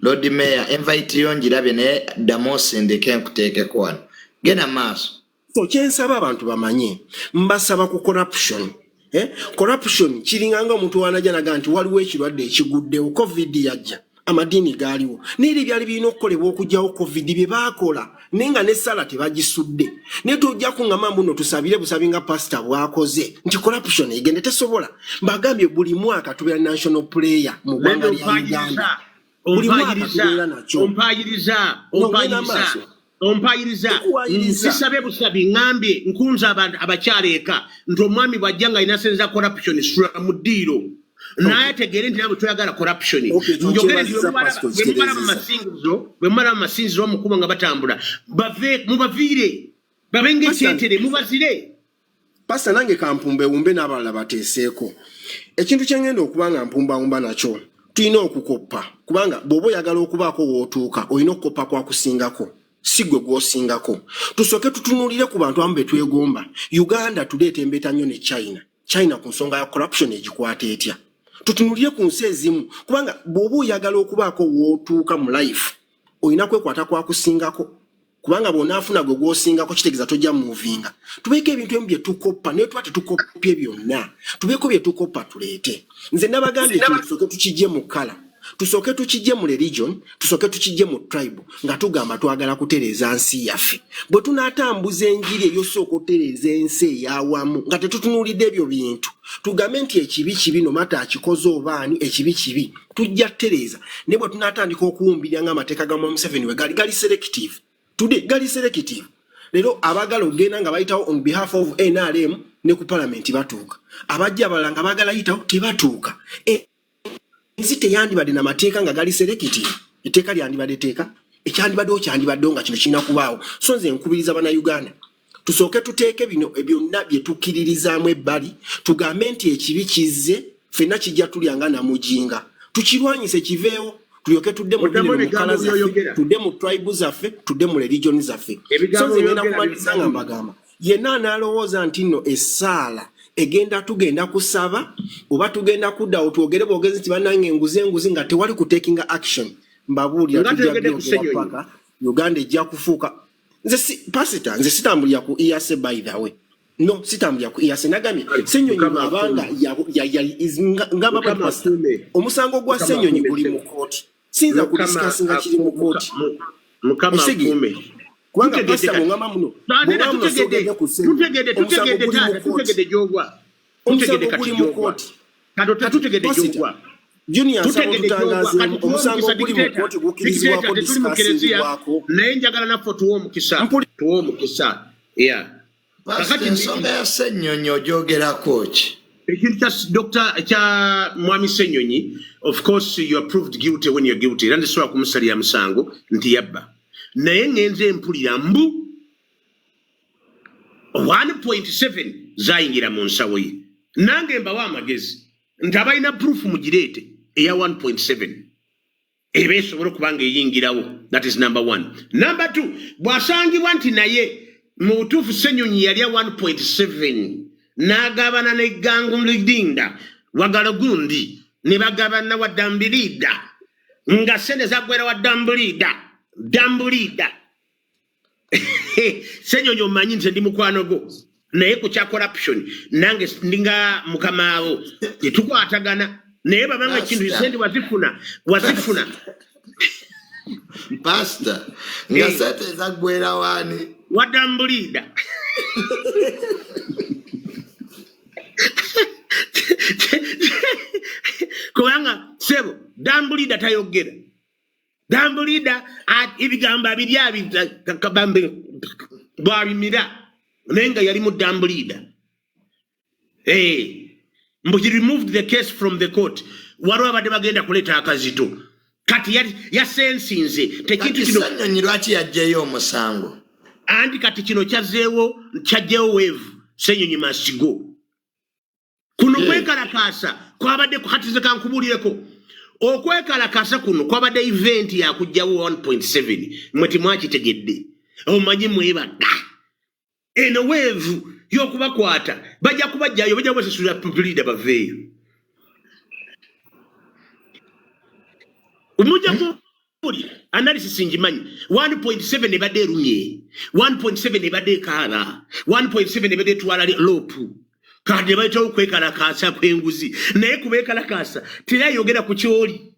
Lord Mayor invite yongirabe ne Damos Ndeke nkuteekeko wano. Genda maaso. So kyensaba abantu bamanye mbasaba ku corruption. Corruption kiringanga omuntu wanaja naga nti waliwo ekirwadde ekiguddewo COVID yajja. Amadini gaaliwo n'eri byali birina okukolebwa okugyawo COVID bye baakola naye nga n'essala tebagisudde naye tojja kuŋŋamba mbuno tusabire busabi nga pasita bw'akoze nti corruption egende tesobola. Mbagambye buli mwaka tubeera national prayer mu ggwanga lya Uganda. Buli mwaka tubeera nakyo. Ompayiriza sisabe busabi ngambye nkunza abantu abakyala eka nti omwami bw'ajja nga alina senza corruption sula mu ddiiro. Naye tegere nti nabo tuyagala corruption. Njogere nti bwe mumala mu masinzizo omukuba nga batambula mubaviire babenge kyetere mubazire. Pastor nange kampumbe wumbe n'abalala bateeseeko ekintu kyengenda okuba nga mpumbawumba nakyo tulina okukoppa kubanga bw'oba oyagala okubaako w'otuuka olina okukoppa kwakusingako si gwe gw'osingako. Tusooke tutunuulire ku bantu abamu be twegomba. Uganda tuleeta embeeta nnyo ne China ku nsonga ya corruption egikwata etya. Tutunulire ku nsi ezimu kubanga bw'oba oyagala okubaako w'otuuka mu life olina kwekwata kwakusingako kubanga bw'onaafuna gwe gw'osingako kitegeeza tojja muvinga. Tubeeko ebintu ebimu bye tukoppa naye tuba tetukoppye byonna. Tubeeko bye tukoppa tuleete. Nze nabagambye ekintu tusooke tukijje mu kala, tusooke tukijje mu religion, tusooke tukijje mu tribe nga tugamba twagala kutereeza nsi yaffe. Bwe tunaatambuza enjiri ey'osooka otereeza ensi ey'awamu nga tetutunuulidde ebyo bintu tugambe nti ekibi no mata akikoze obaani ekibi tujja tereeza. Ne bwe tunaatandika okuwumbirira ng'amateeka ga Museveni we gali selective. Today gali selective. Lero abagala ogenda nga bayitawo on behalf of NRM ne ku parliament batuuka. Abajja abalala nga bagala yitawo tebatuuka. Nzi teyandibadde n'amateeka nga gali selective. Etteeka lyandibadde teeka ekyandibaddewo kyandibaddewo nga kino kirina kubaawo. So nze nkubiriza bannayuganda tusooke tuteeke bino byonna bye tukkiririzaamu ebbali tugambe nti ekibi kizze ffenna kijja tulyanga namujinga tukirwanyise kiveewo tulyoke tudde mu kala zaffe tudde mu tribe zaffe tudde mu religion zaffe. So nze ngenda kumaliza nga mbagamba yenna anaalowooza nti nno essaala egenda tugenda kusaba oba tugenda kuddawo twogere bwogezi nti bannange enguzi nga tewali kutekinga action mbabuulira tujja byogera paka Uganda ejja kufuuka. Nze sitambulira ku EAC by the way. no sitambya yasenagami Ssenyonyi abanga ngamba pastor omusango gwa Ssenyonyi guli mu court sinza kudiscuss nga kiri mu court mukama kume kubanga pastor ngamba muno tutegede jogwa tutegede kati jogwa tutegede jogwa Junior sababu tutangaze omusango guli mu court gukirizibwa ko discuss wako naye njagala nafo tuwo mukisa yeah Pastor nsonga ya Ssenyonyi ojogera coach. Dr. cha Mwami Ssenyonyi, of course you are proved guilty when you're guilty. Rande soa kumusali ya msango, nti yabba. Naye ngenze mpulira mbu 1.7 zayingira mu nsawo ye. Nange mbawa amagezi. Ntabalina proof mugirete eya 1.7. Ebe esobola kubanga eyingirawo. That is number 1. Number 2, bwasangibwa nti naye Mutufu Ssenyonyi yali 1.7 nagabana ne gangu lidinda wagalagundi ne bagabana wa Dambulida nga sene zagwera wa Dambulida Ssenyonyi omanyi nze ndi mukwano go naye ku kya corruption nange ndinga mukamaawo tetukwatagana naye babanga kintu sente wazifuna Pastor nga sente zagwera wani wa Dambulida kubanga sebo Dambulida tayogera Dambulida ibigamba kabambe bwabimira nenga yali mu Dambulida mbu he removed the case from the court waro abade bagenda kuleta akazito kati yasensinze tekintu kino Ssenyonyi lwaki yajjeyo omusango andi kati kino kyazeewo wave Ssenyonyi must go kuno kwekalakasa kwabadde kukatize kankubulireko okwekalakasa kuno kwabadde event ya kujjawo 1.7 mweti mwakitegedde omanyi mwebadda eno wave yokubakwata bajja kubajjayo bajja kubasasula Dambulida baveeyo umujja analysis njimanyi 1.7 ebadde erumye 1.7 ebadde kaala 1.7 ebadde twala lopu kade baita okwekalakasa kwenguzi naye kubekalakasa teyayogera ku kyoli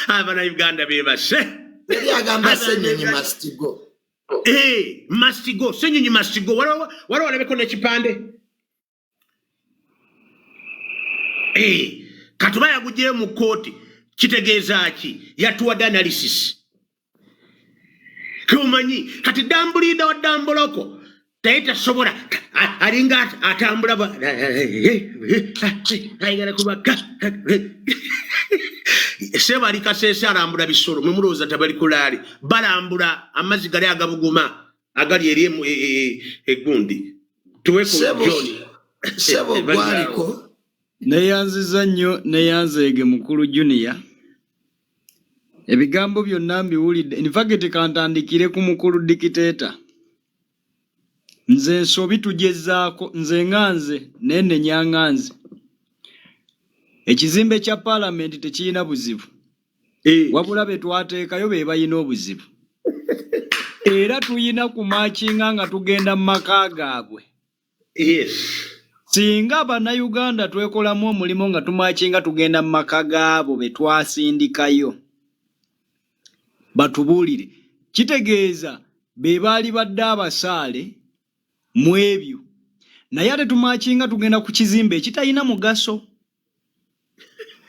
abana Uganda bebase yali agamba Ssenyonyi must go must go Ssenyonyi must go wala walabeko n'ekipande katuba yagujje mu kooti kitegeeza ki yatuwadde analysis kumanyi kati Dambulida wa Dambuloko taita sobola alinga atambula ayigala kubaka seba alikasesa alambula bisoro mwemuloza tabali kulali balambula amazzi gali agabuguma agali eri egundi tuweko John sebo gwaliko neyanziza nnyo neyanzeege mukulu Junior ebigambo byonna mbiwulidde in fact kantandikire ku mukulu dictator nze nsobi tugezaako nze nganze nene nyanganze ekizimbe kya parliament tekirina buzibu wabula betwateekayo be bayina obuzibu era tuyina kumakinga nga tugenda mu maka gaabwe singa Abannayuganda twekolamu omulimu nga tumakinga tugenda mu maka gaabo betwasindikayo batubuulire kitegeeza be baali badde abasaale mu ebyo naye ate tumakinga tugenda ku kizimbe ekitalina mugaso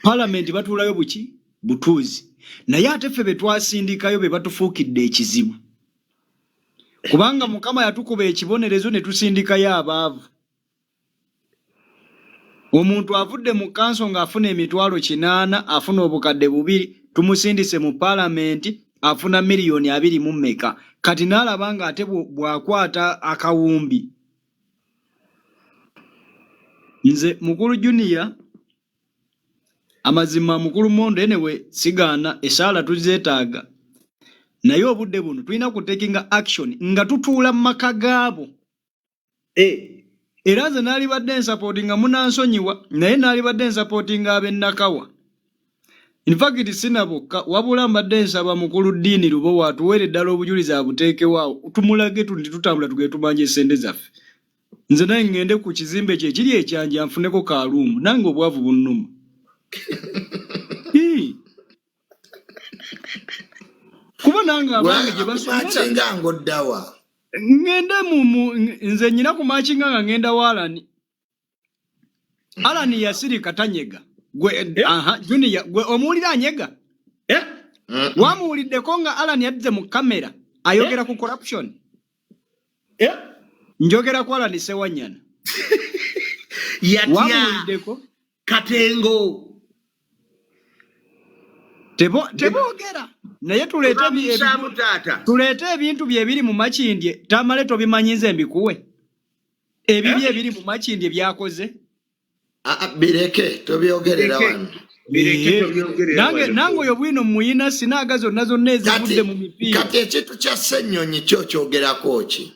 parliament batuulayo buki butuuzi naye ate ffe betwasindikayo be batufuukidde ekizibu kubanga Mukama yatukuba ekibonerezo ne tusindikayo abaavu omuntu avudde mu kanso ng'afuna emitwalo 8 afuna obukadde 2 tumusindise mu parliament afuna miliyoni 2 mu mmeka kati nalaba nga ate bwakwata akawumbi nze mukulu Junior amazima mukulu Mondo enewe sigana esaala tuzeetaaga naye obudde buno tulina kutekinga action nga tutuula mu maka gaabo era nze naalibadde nsupportinga munansonyiwa naye naalibadde nsupportinga ab'ennakawa In fact sinabokka wabula mbadde nsaba mukulu ddiini Lubowa atuweere ddala obujulizi abuteekewaawo tumulage tundi tutambula tugende tumanje essente zaffe. Nze naye ngende ku kizimbe kye kiri ekyanja nfuneko kaaluumu nange obwavu bunnuma. Kuba nange abange gye basomera ngoddawa ngende nze nyina ku machinga nga ngenda walani. Alani yasirika tanyega. Junior gwe omuwulira anyega. Wamuwuliddeko nga Alani yadde mu kamera ayogera ku corruption. Njogera ku Alani Sewanyana. Wamuwuliddeko Katengo. Teboogera naye tuleete ebintu bye biri mu makindye tamale tobimanyize mbikuwe. Ebibye ebiri mu makindye byakoze. Bireke tobyogerera wano. Nange oyo bwino muyina sinaaga zonna zonna ezivudde mu mipiira. Kati ekintu kya Ssennyonyi kyo kyogerako ki?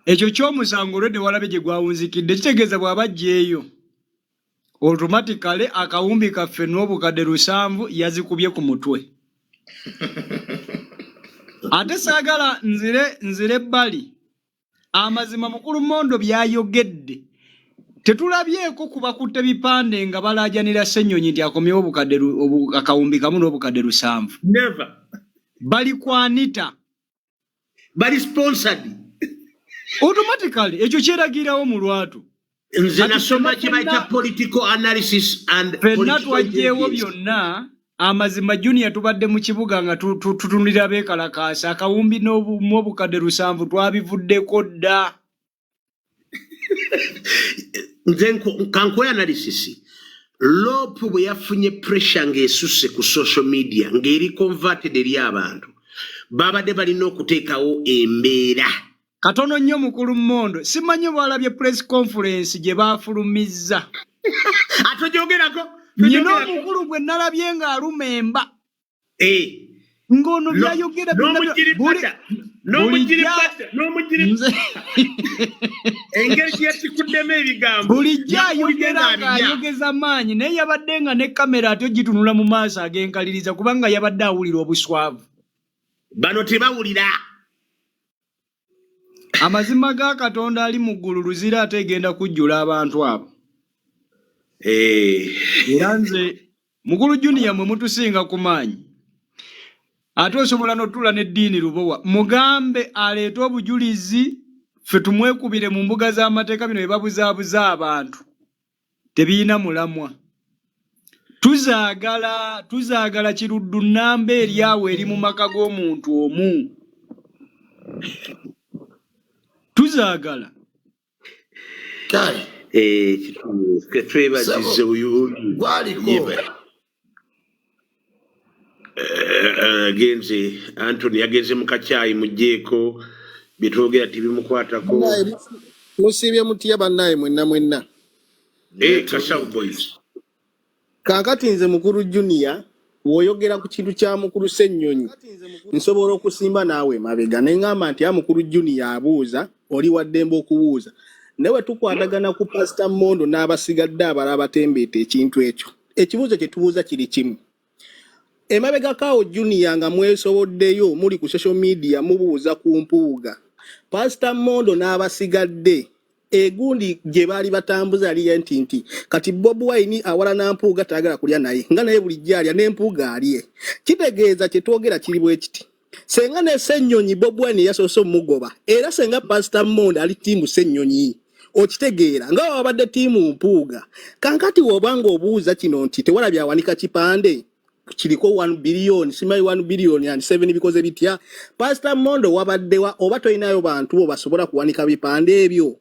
Ekyo ky'omusango olwedde walabe gye gwawunzikidde kitegeeza bw'abajja eyo automatically akawumbi kaffe n'obukadde 7 yazikubye ku mutwe. Ate saagala nzire ebbali amazima mukulu Mondo byayogedde tetulabyeko kubakutte bipande nga balaajanira Ssennyonyi nti akomyewo obukadde akawumbi kamu n'obukadde 7. Never. Bali kwanita. Bali sponsored. Automatically ekyo kyeragirawo mu lwatu. Nze nasoma kibaita political analysis and political twajeewo byonna amazima Junior tubadde mu kibuga nga tutunulira beekalakaasa akawumbi n'obukadde 7 twabivuddeko dda. Nze kankoya analysis lopu bwe yafunye pressure ng'esusse ku social media ng'eri converted eri abantu babadde balina okuteekawo embeera. Katono nnyo mukulu Mondo simanyi bwalabye press conference gye baafulumizza. Atojogerako nyina omukulu gwe nalabye ng'alumemba. Ngono byayogera bulijjo ayogera ng'ayogeza maanyi naye yabadde nga ne kamera ate ogitunula mu maaso agenkaliriza kubanga yabadde awulira obuswavu. Bano tebawulira. Amazima ga Katonda ali mu ggulu luzira ate egenda kujjula abantu abo. Era nze mukulu Junior mwe mutusinga ku maanyi. Ate osobola n'otuula n'eddiini Lubowa mugambe aleeta obujulizi ffe tumwekubire mu mbuga z'amateeka bino bye babuzaabuza abantu tebiina mulamwa. Tuzaagala kiruddu nnamba eryawo eri mu maka g'omuntu omu. Tuzaagala kale ketwebazize uyu gwaliko genze Anthony yagenze mu kacyayi mujjeeko bitwogera tibimukwatako musibye mutiya bannaye mwenna Kashaw boys kakati nze mukulu Junior woyogera ku kintu kya mukulu Ssennyonyi nsobola okusimba naawe mabega neŋŋamba nti mukulu Junior abuuza oli waddembe okubuuza newe tukwatagana ku Pastor Mondo n'abasigadde abalaba tembeete ekintu ekyo ekibuuzo kye tubuuza kiri kimu emabega kawo Junior nga mwesoboddeyo muli ku social media mubuuza ku mpuuga Pastor Mondo n'abasigadde egundi gye baali batambuza aliye nti kati Bobi Wine awala na mpuuga taagala kulya naye nga naye bulijjo alya n'empuuga aliye kitegeeza kye twogera kiri bwe kiti senga ne Ssennyonyi Bobi Wine yasoose omugoba era senga Pastor Mondo ali tiimu Ssennyonyi okitegeera nga wabadde tiimu mpuuga kankati wobanga obuuza kino nti tewalabye awanika kipande kiriko 1 billion simayi 1 billion and 7 bikoze bitya Pastor Mondo wabaddewa oba toyinayo bantu bo basobola kuwanika bipande ebyo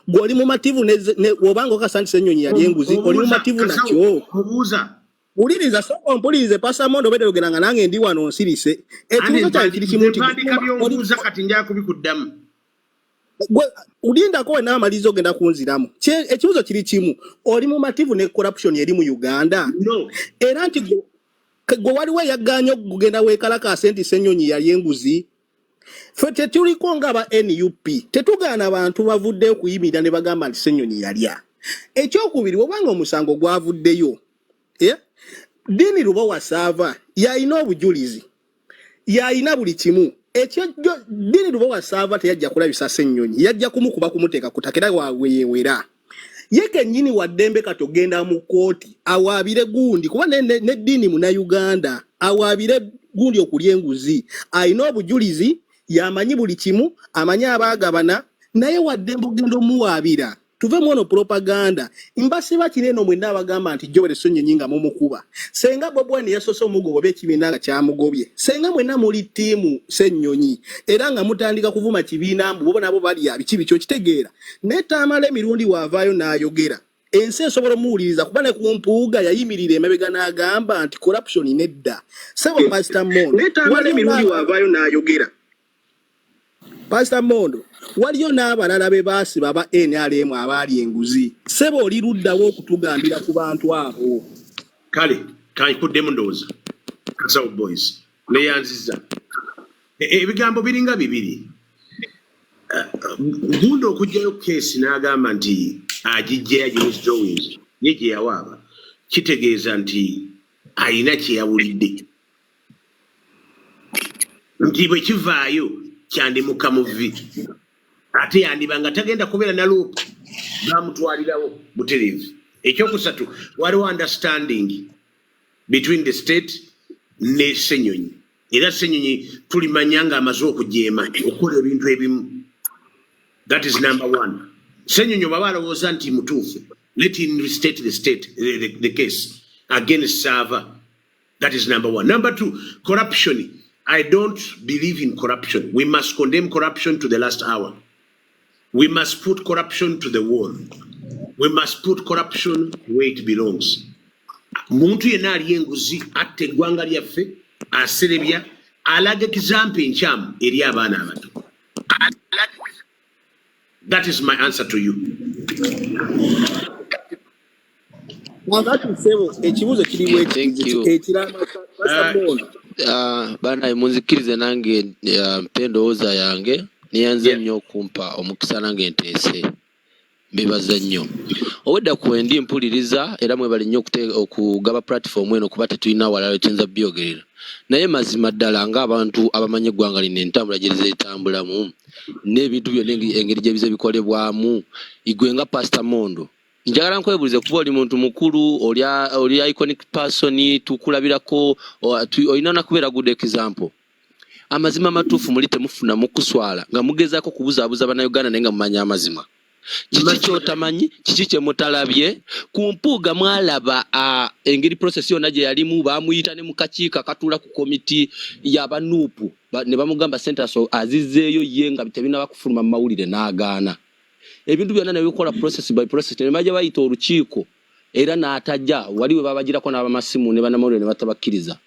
gwoli mu mativu ne wobanga okasandi Ssennyonyi yali enguzi oli mu mativu nakyo kubuuza uliriza soko mpulirize Pastor Mondo bedogera nga nange ndi wano nsirise ekibuzo kya kiri kimu nti olibuuza kati njaa kubikuddamu ulinda ko n'amalizo genda kunziramu ekibuzo kiri kimu oli mu mativu ne corruption eri mu Uganda no era nti gwe waliwo yaganya okugenda weekalakaasa nti Ssennyonyi yali enguzi ffe tetuliko ng'aba NUP tetugaana bantu bavudde okuyimira ne bagamba nti Ssennyonyi yalya ekyokubiri obanga omusango gwavuddeyo Dini Lubowa Sava yalina obujulizi yalina buli kimu ekyo Dini Lubowa Sava teyajja kulabisa Ssenyonyi yajja kumukuba kumuteeka kutakera waweyewera yeke nyini waddembe katogenda mu kooti awaabire gundi kuba ne Dini muna Uganda awaabire gundi okulya enguzi alina obujulizi yamanyi buli kimu amanya abagabana naye waddembe ogenda omuwaabira tuve mwono propaganda imbasiba kineno mwenna abagamba nti Joel Ssenyonyi nga mumukuba senga Bobwani yasoso mugobe ekibiina nga kyamugobye senga mwenna muli tiimu Ssenyonyi era nga mutandika kuvuma kibiina mbu bo nabo bali abikibi kyo kitegeera netamala emirundi wavaayo n'ayogera ensi esobola muwuliriza kuba ne kumpuuga yayimirira emabega n'agamba nti corruption nedda sebo Pastor Mondo netamala emirundi wavaayo n'ayogera Pastor Mondo waliyo n'abalala be baasiba aba NRM abaali enguzi sebo oli luddawo okutugambira ku bantu abo kale kankuddemu ndowooza Kasawo boys neyanziza ebigambo biringa bibiri gundi okugyayo keesi n'agamba nti agijja agimusjowins ye gye yawaaba kitegeeza nti ayina kye yawulidde nti bwe kivaayo kyandimuka mu vi ate yandibanga tagenda kubeera na luupu bamutwalirawo butereevu ekyokusatu waliwo understanding between the state ne Ssenyonyi era Ssenyonyi tulimanya nga amaze okujeema okukola ebintu ebimu that is number one Ssenyonyi baba alowooza nti mutuufu let him restate the case against Sava that is number one. Number two, corruption. I don't believe in corruption. We must condemn corruption to the last hour. We must put corruption to the wall. We must put corruption where it belongs. Muntu yena ali enguzi atte eggwanga lyaffe aserebya alaga kizampe nkyamu eri abaana abato. That is my answer to you. Thank you. Bana munzikirize nange mpendo oza yange niyanze nnyo kumpa omukisa nange nteese mbebaza nnyo owedda kwendi mpuliriza era mwebali nnyo okugaba platform eno kuba tetulina walala kyenza byogerera naye mazima ddala ng'abantu abamanyi eggwanga lino entambula gye zitambulamu n'ebintu byonna engeri gye bize bikolebwamu igwe nga Pastor Mondo njagala nkwebulize kuba oli muntu mukulu oli iconic person tukulabirako olina nakubeera good example amazima matuufu muli temufuna mukuswala nga mugezaako kubuzaabuza bannayuganda naye nga mumanya amazima kiki kyotamanyi kiki kyemutalabye ku mpuuga mwalaba engeri process yonna gye yalimu bamuyita ne mu kakiiko akatuula ku komiti y'abanuupu ne bamugamba sentaso azizzeeyo ye nga tebinaba kufuluma mu mawulire n'agaana ebintu byonna nebikola process by process ne bajja bayita olukiiko era n'atajja waliwe babagirako n'abamasimu ne bannamawulire ne batabakkiriza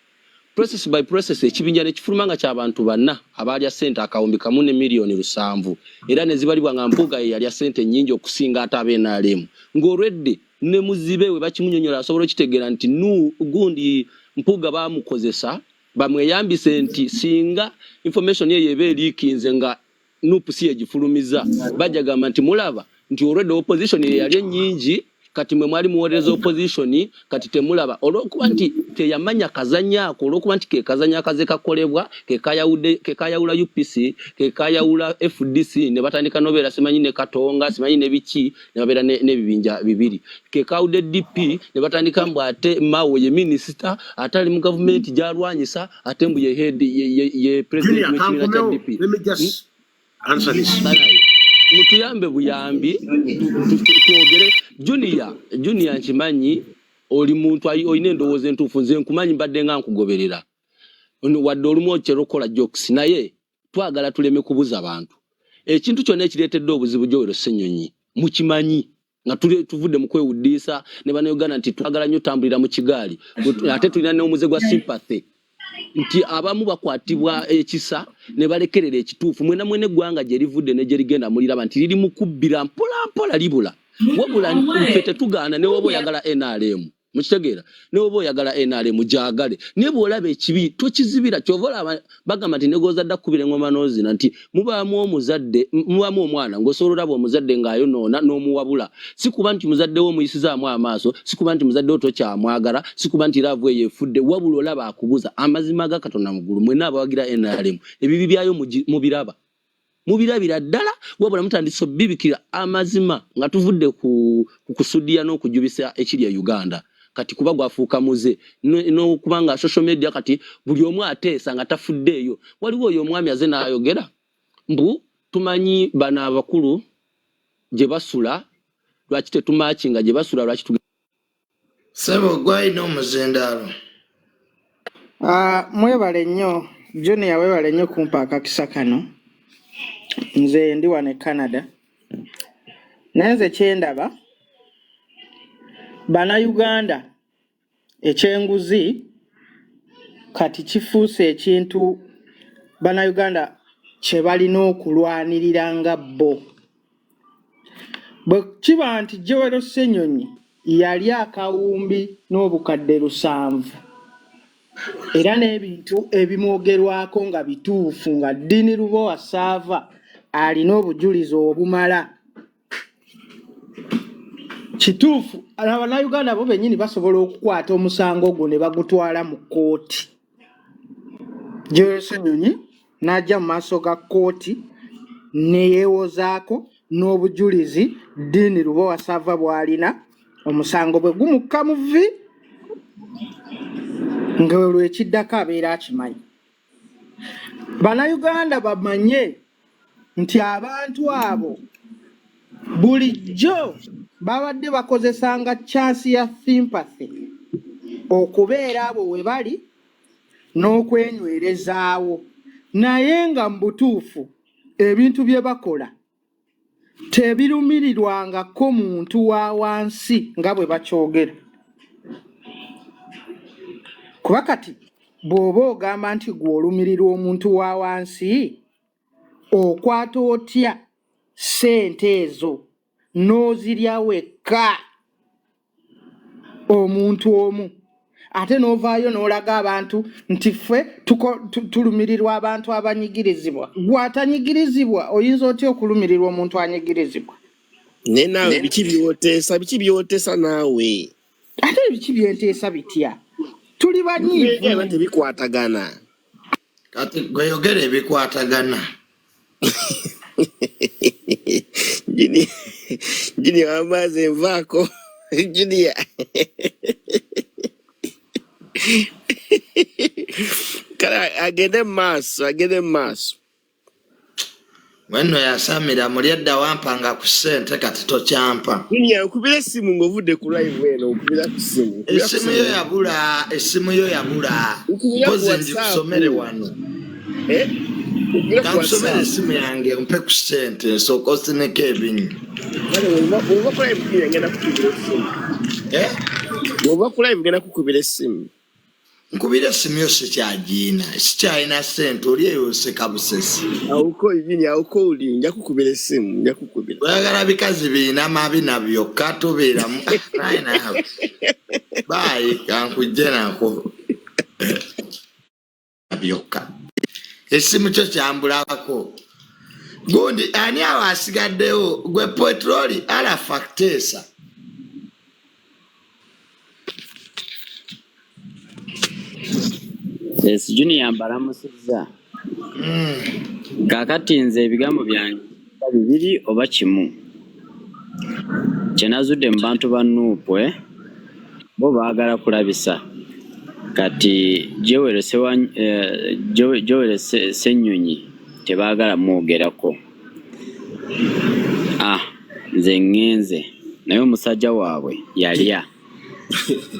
process by process ekibinja ne kifuluma nga ky'abantu banna abalya ssente akawumbi kamu ne miliyoni 7 era ne zibalibwa nga mpuuga ye yalya ssente nnyingi okusinga ate ab'NRM ng'olwedde ne muzibe we bakimunyonyola asobola okitegeera nti gundi mpuuga baamukozesa bamweyambise nti singa information ye eba eriikinze nga nupu siye gifulumiza bajagamba nti mulaba nti already opposition yali nyingi kati mwe mwali muwereza opposition kati temulaba olwokuba nti teyamanya kazanyako olwokuba nti ke kazanya kaze kakolebwa ke kayawula UPC ke kayawula FDC ne batandika nobeera simanyi ne Katonga simanyi ne biki ne babeera ne bibinja bibiri ke kawude DP ne batandika mbu ate mawe ye minister atali mu government jalwanyisa ate mbu ye head ye president wa DP. Let me just answer this. Mutuyambe buyambi tuogere junior nkimanyi oli muntu oyine endowooza entuufu nze nkumanyi mbadde nga nkugoberera wadde olumu okyerokola jokes naye twagala tuleme kubuza abantu ekintu kyonna ekireetedde obuzibu Joel Ssenyonyi mukimanyi nga tuvudde mu kwewuddisa ne bannayuganda nti twagala nnyo tambulira mu kigaali ate tulina n'omuze gwa sympathy nti abamu bakwatibwa ekisa ne balekerera ekituufu mwene eggwanga gye livudde ne gye ligenda muliraba nti liri mukubbira mpola libula wabula nfe tetugaana ne woba oyagala NRM mukitegeera ne oba oyagala NRM jagale ne bwolaba ekibi tokizibira kyovola bagamba nti negoza dda kubira engoma nozina nti mubaamu omuzadde mubaamu omwana ng'osobola olaba omuzadde ng'ayonoona n'omuwabula si kuba nti muzadde wo muyisizaamu amaaso si kuba nti muzadde wo tokyamwagala si kuba nti laavu eyo efudde wabula olaba akubuza amazima ga Katonda mugulu mwenna abawagira NRM ebibi byayo mubirabira ddala wabula mutandise bibikira amazima nga tuvudde ku kusudia n'okujubisa ekirya Uganda kati kuba gwafuuka muze no kubanga social media kati buli omu ateesa nga tafuddeeyo waliwo oyo omwami aze n'ayogera mbu tumanyi bana abakulu gye basula lwaki tetumakinga gye basula lwaki Sebo gwalina omuzindaalo. Mwebale nnyo Junior, webale nnyo kumpa akakisa kano. Nze ndi wano e Canada. Nenze kyendaba bana Uganda ekyenguzi kati kifuuse ekintu bana Uganda kye balina okulwanirira nga bo. Bwe kiba nti Joel Ssenyonyi yali akawumbi n'obukadde 7 era n'ebintu ebimwogerwako nga bituufu nga Dini Lubowa Sava alina obujulizi obumala kituufu Abannayuganda bo bennyini basobola okukwata omusango gwo ne bagutwala mu kkooti. Joel Ssenyonyi n'ajja mu maaso ga kkooti ne yeewozaako n'obujulizi Dini Lubowa Sava bw'alina omusango bwe gumukka mu vvi nga lwekiddako abeera akimanyi. Bannayuganda bamanye nti abantu abo bulijjo babadde bakozesanga chance ya sympathy okubeera abo we bali n'okwenywerezaawo naye nga mu butuufu ebintu bye bakola tebirumirirwangako muntu wa wansi nga bwe bakyogera. Kuba kati bw'oba ogamba nti gw'olumirirwa omuntu wa wansi okwata otya ssente ezo n'ozirya wekka omuntu omu ate n'ovaayo n'olaga abantu nti ffe tulumirirwa abantu abanyigirizibwa. Gwatanyigirizibwa oyinza otya okulumirirwa omuntu anyigirizibwa? Ne naawe biki byoteesa naawe? Ate biki byenteesa bitya? Tuli banyiivu tebikwatagana. Kati gweyogera ebikwatagana. Jini wamaze envaako. Junior. Kala agende maaso. Wenno yasamira mulyadda wampanga ku ssente kati tokyampa. Junior okubira essimu ng'ovudde ku live eno okubira ku ssimu. Essimu yo yabula. Pozi nzikusomere wano. Kakusomere essimu yange mpe ku ssente nsooka osineko ebinyu. Oba ku live ngenda kukubira essimu. Oba ku live ngenda kukubira essimu. Nkubira essimu yo sikyalina ssente oli eyo oseka busesi. Awuko uli nja kukubira essimu nja kukubira. Oyagala bikazi birina mabi nabyo katobeeramu. Naye naawe. Bayi kankujje nako. Byokka. Essimu kyo kyambulako. Gundi ani awo asigaddewo gwe petroli ala factesa. Yes, Junior mbalamusizza. Kakati nze ebigambo byange bibiri oba kimu. Kyenazudde mu bantu ba Nuupu bo baagala kulabisa. Kati Joel Ssenyonyi tebaagala mwogerako. Nze ngenze naye omusajja waabwe yalya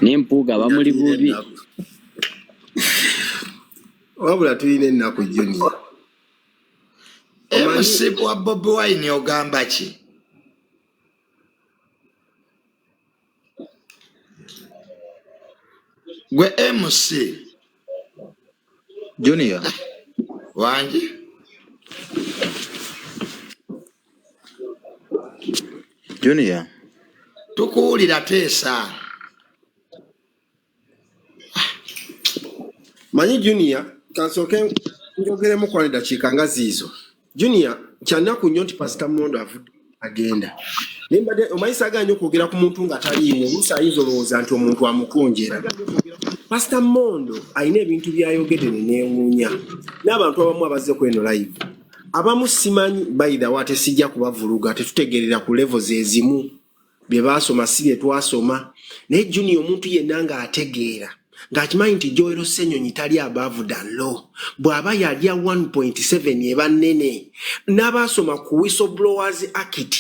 n'empuuga bamuli bubi. Wabula tulina ennaku Junior. MC wa Bobi Wine ogamba ki? Gwe MC Junior wangi Junior tukuwulira teesa. Manyi Junior kansoke njogeremu kwa dakiika nga ziizo. Junior kyanaku nnyo nti Pastor Mondo avudde agenda. Nimbadde omayisa aganye okwogera ku muntu nga taliiwo oluusi ayinza olowooza nti omuntu amukonjera. Pastor Mondo alina ebintu byayogedde ne neewuunya n'abantu abamu abazze ku eno live. Abamu simanyi bayida wate sijja kubavuluga tetutegerera ku levels ezimu bye baasoma si bye twasoma. Naye Junior omuntu yenna nga ategeera ng'akimanyi nti Joel Ssenyonyi tali above than law. Bw'aba yalya 1.7 eba nnene n'abaasoma ku Whistleblowers Act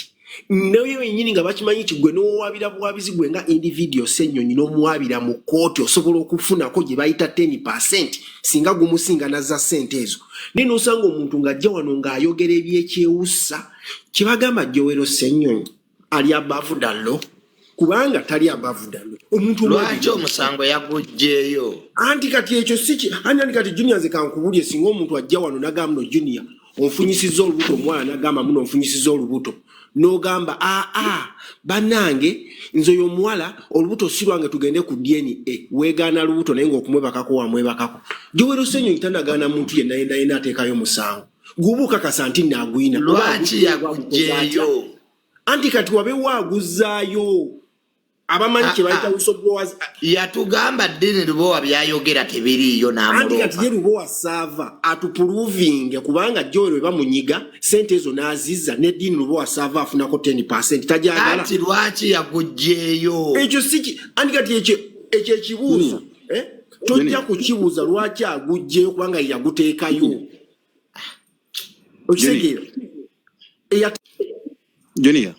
nayo yennyini nga bakimanyi nti gwe n'owabira buwabizi gwe nga individual Ssenyonyi n'omuwabira mu kooti osobola okufunako gye bayita 10% singa gumusinga nazza ssente ezo. Naye n'osanga omuntu ng'ajja wano ng'ayogera ebyekyewussa kye bagamba Joel Ssenyonyi ali above than law kubanga tali above than law. Omuntu lwaki omusango yaguggyeyo? Anti kati ekyo siki ani kati Junior ze kankubulye singa omuntu ajja wano n'agamba no Junior onfunyisizza olubuto omwana n'agamba muno onfunyisizza olubuto n'ogamba bannange nze oyo omuwala olubuto si lwange tugende ku DNA weegaana lubuto naye ng'okumwebakako wamwebakako. Joel Ssenyonyi tanagaana muntu yenna yenna ateekayo musango gubuuka kasa nti naaguyina. Lwaki yaguggyeyo? Anti kati wabe waaguzaayo abamanyi kye bayita whistleblowers. Yatugamba Dini Lubowa byayogera tebiriiyo n'amuloopa. Anti kati ye Lubowa saava atupuluvinge kubanga Joel we bamunyiga sente ezo n'azizza ne Dini Lubowa saava afunako 10% tajagala. Anti lwaki yaguggyeyo? Ekyo siki anti kati ekyo ekibuuzo tojja kukibuuza lwaki aguggyeyo kubanga yaguteekayo. Okisegeera Junior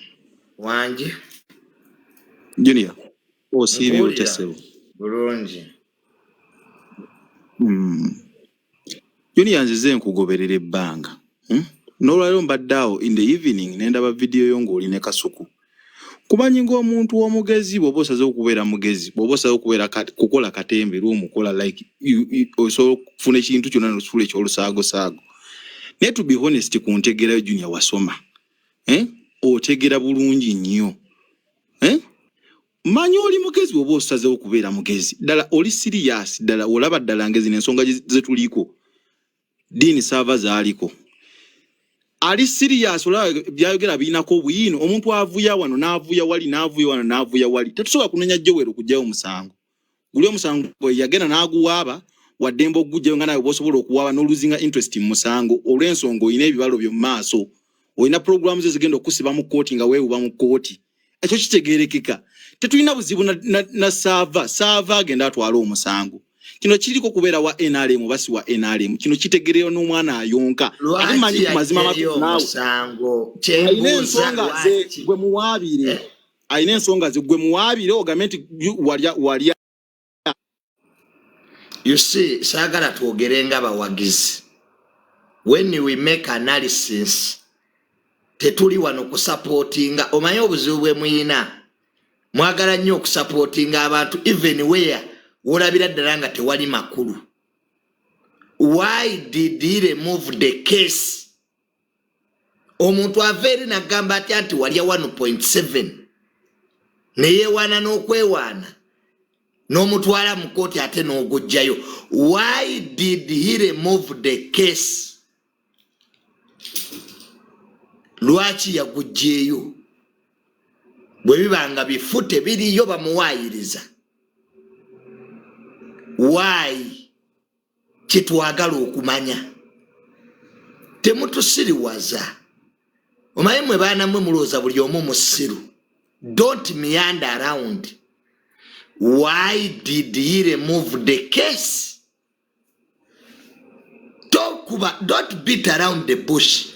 wanje Junior osiibye otesebo bulungi. Junior nzize nkugoberera ebbanga n'olwaliro mbaddeawo in the evening nendaba vidiyo yo ng'oli ne Kasuku. Kumanyi ng'omuntu w'omugezi bw'oba osaze okubeera mugezi bw'oba osaze okubeera kukola katembe lw'omukola like osobola okufuna ekintu kyonna n'osula ekyolusaago. Naye to be honest ku ntegerayo Junior wasoma otegera bulungi nnyo. Manyi oli mugezi bw'oba osazeewo okubeera mugezi ddala oli serious ddala olaba ddala ngezi n'ensonga ze tuliko Dini saava zaaliko ali serious olaba byayogera biinako obuyino omuntu avuya wano n'avuya wali n'avuya wano n'avuya wali tetusobola kunenya Joel okugyayo omusango guli omusango yagenda n'aguwaaba waddemba okugugyayo nga nawe bw'osobola okuwaaba n'oluzinga interest mu musango olw'ensonga olina ebibalo byo mu maaso olina programs ezigenda okusiba mu kooti nga weewuba mu kooti. Ekyo kitegeerekeka. Tetulina buzibu na saava agenda atwala omusango. Kino kiriko kubeera wa NRM basi wa NRM. Kino kitegereyo n'omwana ayonka. Ate manyi ku mazima matu naawe. Ayina ensonga ze gwe muwaabire. Ayina ensonga ze gwe muwaabire ogambe nti walya. You see, saagala twogere nga bawagizi. When we make analysis tetuli wano kusupportinga omanyi obuzibu bwe muyina mwagala nnyo okusupportinga abantu even where wolabira ddala nga tewali makulu. Why did he remove the case? Omuntu aveeri n'agamba atya nti walya 1.7 neyeewaana n'okwewaana n'omutwala mu kooti ate n'ogujjayo. Why did he remove the case? Lwaki yaguggyeyo? Bwe bibanga bifute biriyo bamuwaayiriza. Why? Kitwagala okumanya. Temutusiriwaza. Omanyi mwe baana mwe mulooza buli omu musiru. Don't meander around. Why did he remove the case? Don't beat around the bush.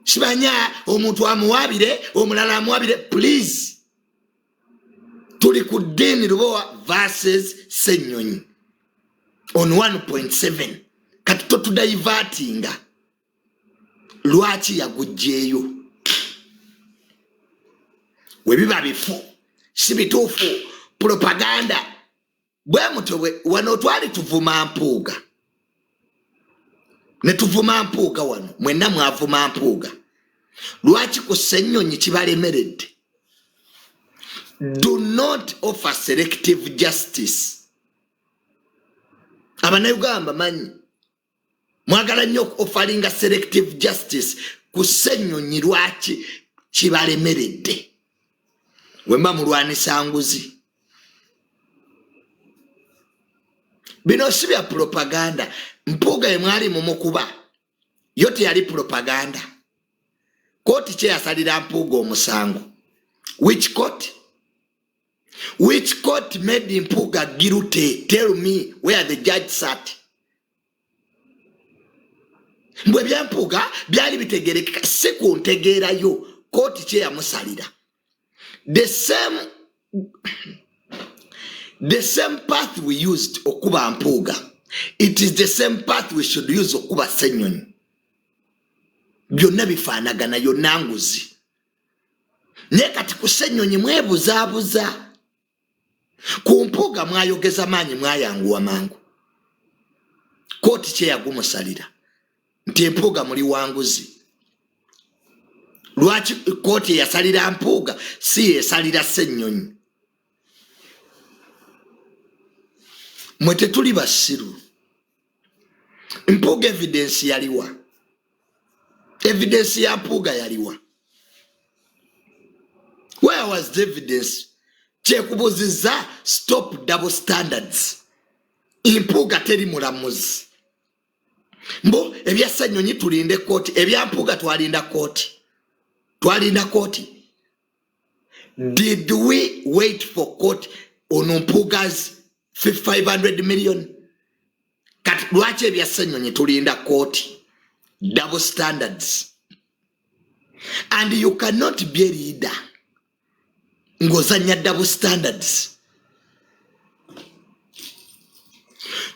Sibanya omuntu amuwabire omulala amuwabire please. Tuli ku Dini Lubowa versus Ssenyonyi on 1.7 kati totudivertinga. Lwaki yaguggyeyo? Webiba bifu si bituufu propaganda bwe mutwe wano twali tuvuma mpuuga ne tuvuma mpuuga wano mwenna mwavuma mpuuga. Lwaki ku Ssenyonyi kibalemeredde? Do not offer selective justice. Abanayugamba manyi mwagala nnyo offeringa selective justice ku Ssenyonyi lwaki kibalemeredde wemba mulwanisa nguzi. Bino si bya propaganda. Mpuuga ye mwali mumukuba yo teyali propaganda. Kooti kye yasalira Mpuuga omusango. Which court? Which court made Mpuuga guilty? Tell me where the judge sat. Mbwe bya Mpuuga byali bitegerekeka si ku ntegeerayo kooti kye yamusalira. The same path we used okuba Mpuuga, it is the same path we should use okuba Ssenyonyi. Byonna bifaanagana yonna nguzi. Naye kati ku Ssenyonyi mwebuzaabuza. Ku Mpuuga mwayogeza maanyi mwayanguwa mangu. Kooti kye yagumusalira nti Mpuuga muli wanguzi. Lwaki kooti yasalira Mpuuga si yesalira Ssenyonyi? Mwe tetuli basiru. Mpuuga evidence yaliwa. Evidence ya Mpuuga yaliwa. Where was the evidence? Kyekubuziza stop double standards. Mpuuga teri mulamuzi. Mbo ebya Ssenyonyi tulinde kooti, ebya Mpuuga twalinda kooti. Twalinda kooti. Did we wait for court on Mpuuga's 500 million? Kati lwaki ebya Ssenyonyi tulinda kooti? Double standards. And you cannot be a leader ngozanya double standards.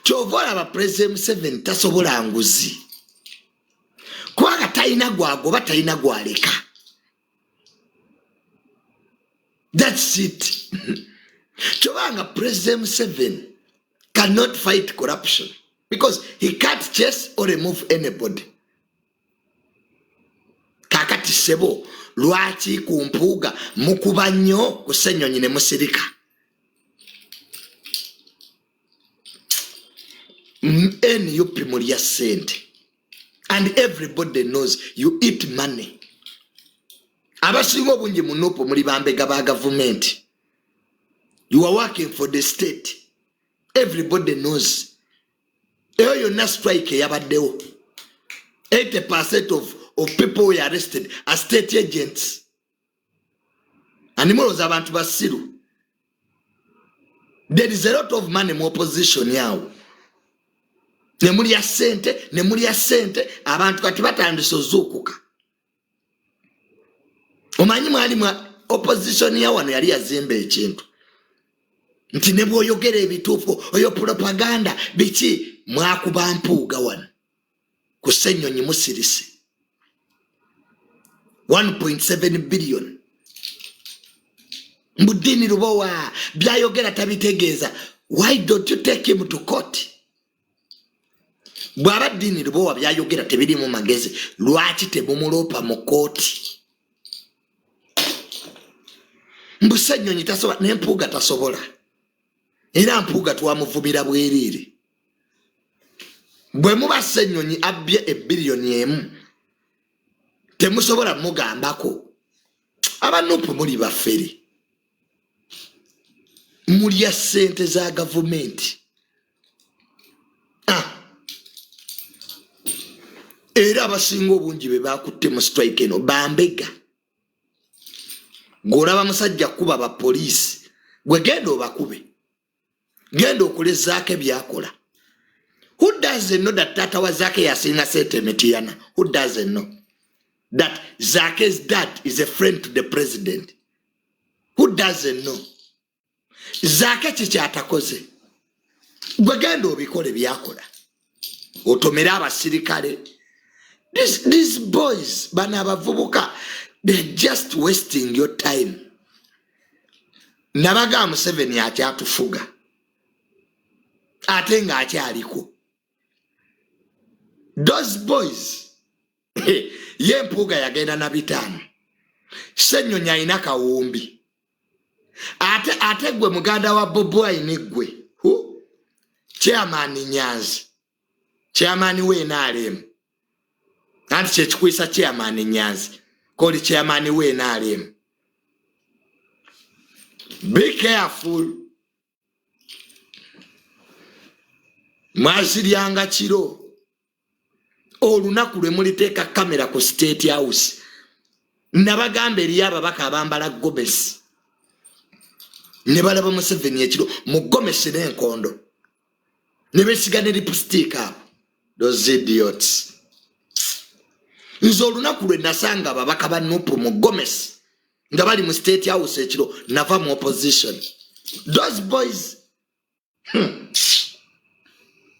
Chovola aba President 7 tasobola nguzi. Kwa taina gwago bataina gwaleka. That's it. Chovanga President 7 cannot fight corruption because he can't chase or remove anybody. Kakati sebo lwaki ku Mpuuga mukuba nnyo ku Ssenyonyi ne musirika. NUP mulya sente and everybody knows you eat money. Abasinga obungi mu NUP muli bambega ba government. You are working for the state. Everybody knows. Eyo yonna strike yabaddewo. 80% of people were arrested as state agents. Animals abantu basiru. There is a lot of money in opposition yawo. Nemuli ya sente, abantu kati batandise ozuukuka. Omanyi mwali mwa opposition yawo yali yazimba ekintu. Nti ne bw'oyogera ebituufu oyo propaganda biki mwakuba Mpuuga wano. Ku Ssenyonyi musirise. 1.7 billion. Mbudini Lubowa byayogera tabitegeeza. Why don't you take him to court? Bwaba Dini Lubowa byayogera tebiri mu magezi lwaki tebumulopa mu kooti? Mbu Ssenyonyi tasobola ne Mpuuga tasobola. Era Mpuuga twamuvubira bwerere. Bwe muba Ssenyonyi abbye ebbiliyoni emu temusobola mugambako. Abanupu muli bafere. Mulya sente za gavumenti. Era abasinga obungi be bakutte mu strike eno bambega. Ng'olaba musajja kuba ba poliisi gwe genda obakube. Genda okole Zaake byakola. Who doesn't know that Tata wa Zaake yasinga sente Metiana? Who doesn't know that Zaake's dad is a friend to the president? Who doesn't know? Zaake kiki atakoze? Gwe genda obikole byakola. Otomera abasirikale. These boys, bana abavubuka, they're just wasting your time. Nabaga Museveni akyatufuga. Ate nga akyaliko. Those boys, ye Mpuuga yagenda na bitaano. Ssenyonyi alina kawumbi. Ate gwe muganda wa Bobi Wine gwe. chairman Nyanzi chairman we NRM anti chechikwisa chairman Nyanzi koli chairman we NRM. Be careful. Mwazirianga chiro olunaku lwe muliteeka kamera ku State House nabagamba eri ababaka abambala gomesi ne balaba Museveni ekiro mu gomesi n'enkondo ne besiga ne lipstick up. Those idiots. Nzo olunaku lwe nasanga ababaka ba Nupu mu gomesi nga bali mu State House ekiro nava mu opposition. Those boys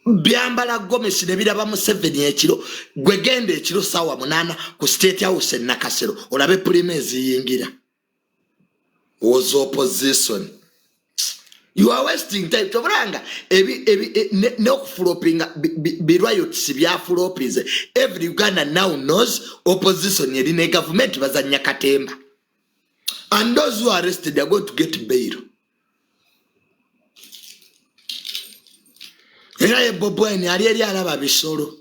byambala gomesi ne biraba Museveni ekiro gwegende ekiro sawa 8 ku State House Nakasero olabe primezi yingira was opposition. You are wasting time. Tovranga no flopping birayot bya floppies. Every Uganda now knows opposition yedine government bazanya katemba. And those who are arrested are going to get bail. Era Bobi Wine ali alaba bisolo.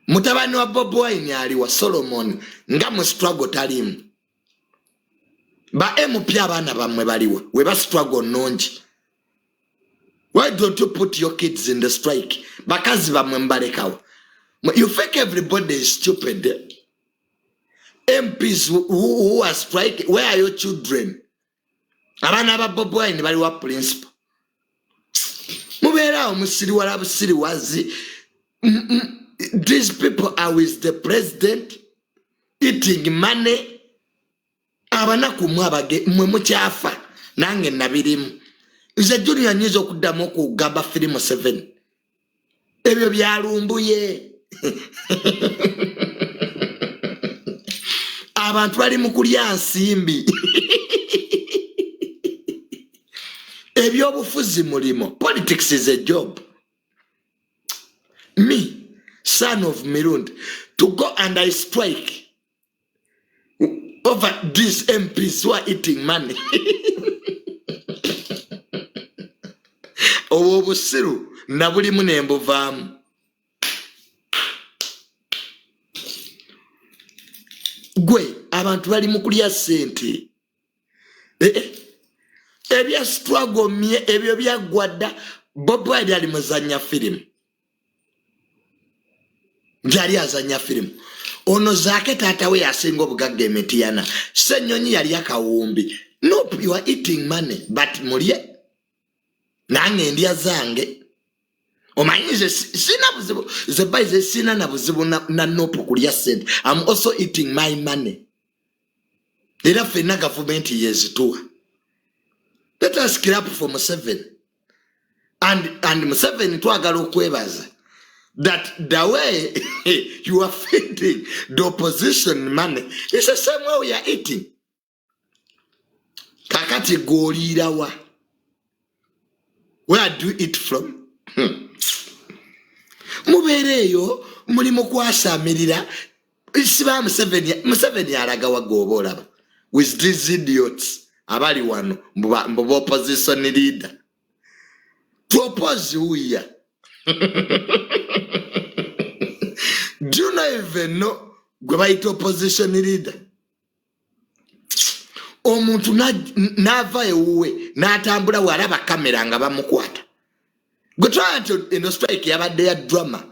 Mutabani wa Bobi Wine ali wa Solomon nga mu struggle talimu. Ba MP abana bamwe baliwa we ba struggle nonji. Why don't you put your kids in the strike? Bakazi bamwe mbalekawo. You fake everybody is stupid. MPs who are striking, where are your children? Abana ba Bobi Wine baliwa principal. Mubera omusiri wala busiri wazi. These people are with the president eating money. Abana kumwabage mwe muchafa nange nabirimu. Ize Junior nyizo kuddamu okugamba firimu 7. Ebyo byalumbuye. Abantu bali mu kulya nsimbi. Ebyobufuzi mulimo. Politics is a job. Me, son of Mirundi, to go and I strike over these MPs who are eating money. Owobusiru nabuli munembo vamu. Gwe abantu bali mu kulya sente. Ebya struggle mye ebyo byagwadda. Bobi Wine ali muzanya film. Njali azanya film. Ono zake tata we asinga obugagga emitiyana. Senyonyi yali akawumbi. Nope, you are eating money. But mulye. Nange ndya zange. Omanyize sina buzibu. Zebaize sina na buzibu na nope kulya sente. I'm also eating my money. Era fena government yezitua. Let us clap for Museveni. And Museveni twagala okwebaza. That the way you are feeding the opposition money is the same way we are eating. Kakati golirawa. Where do you eat from? Mubereyo mulimo kwasamirira isiba Museveni aragawa gobola with these idiots abali wano mbo opposition leader. To oppose who here? Do you not even know gwabaita opposition leader? Omuntu nava ewuwe n'atambula walaba kamera nga bamukwata. Go try to in the strike yabadde ya drama.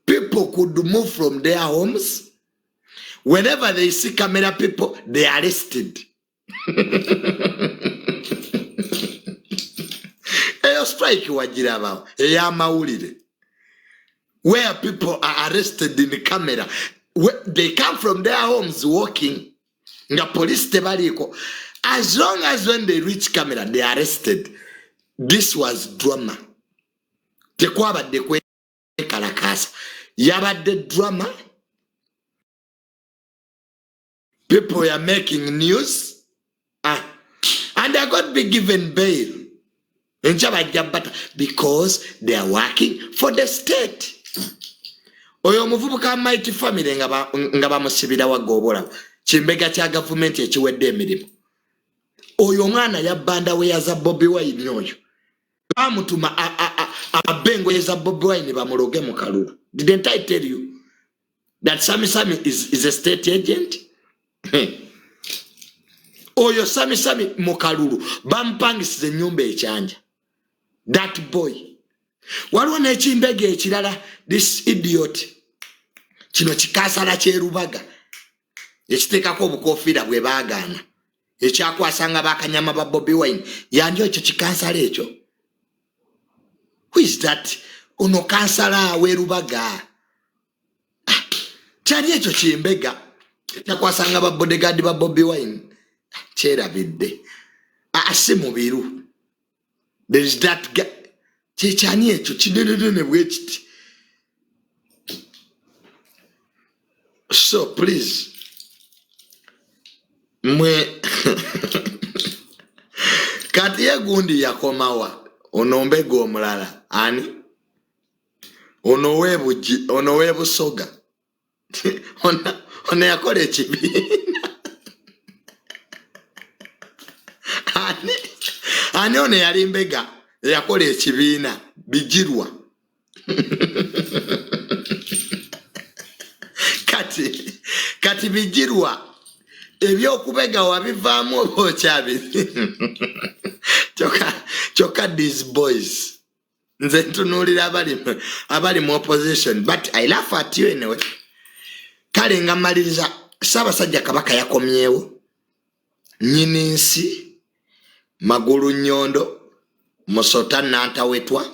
People could move from their homes. Whenever they see camera people, they are arrested. Eyo strike wajirabawo eya mawulire. Where people are arrested in the camera. They come from their homes walking. Nga police tebaliko. As long as when they reach camera, they are arrested. This was drama. Tekwabadde kwe kalakasa. Yabadde drama. People are making news. And they are going to be given bail. Because they are working for the state. Oyo muvubuka Mighty Family nga bamusibira wagobola. Chimbega cha government ekiwedde emirimu. Oyo mwana yabbanda we yaza Bobi Wine oyo. bamutuma abengo eza Bobi Wine bamuloge mu Kalulu. Didn't I tell you that Sami is a state agent? Oyo Sami mu Kalulu bampangisize nyumba ekyanja. That boy. Waliwo n'ekimbege ekirala, this idiot. Kino kikasala kyerubaga. Ekiteekako obukofiira bwe baagaana. Ekyakwasanga bakanyama ba Bobi Wine. Yanjo ekyo kikansala ekyo. Who is that? Ono kansala werubaga. Kyali ekyo kimbega. Ekyakwasanga ba bodyguard ba Bobi Wine. Kyerabidde. Si mubiru. There is that guy. Kyani ekyo kinene bwe kiti. So please. Mwe kati yegundi yakomawa onombego omulala ani ono webusoga ona yakole ekibiina ani ono yali mbega yakole ekibiina Bijirwa kati Bijirwa ebyokubega wabivaamu obokyabi choka these boys nze ntunuulira abali mu opposition, but I laugh at you anyway. Kale nga maliriza Ssaabasajja Kabaka yakomyewo Nnyinansi Magulu Nnyondo Musota Nantawetwa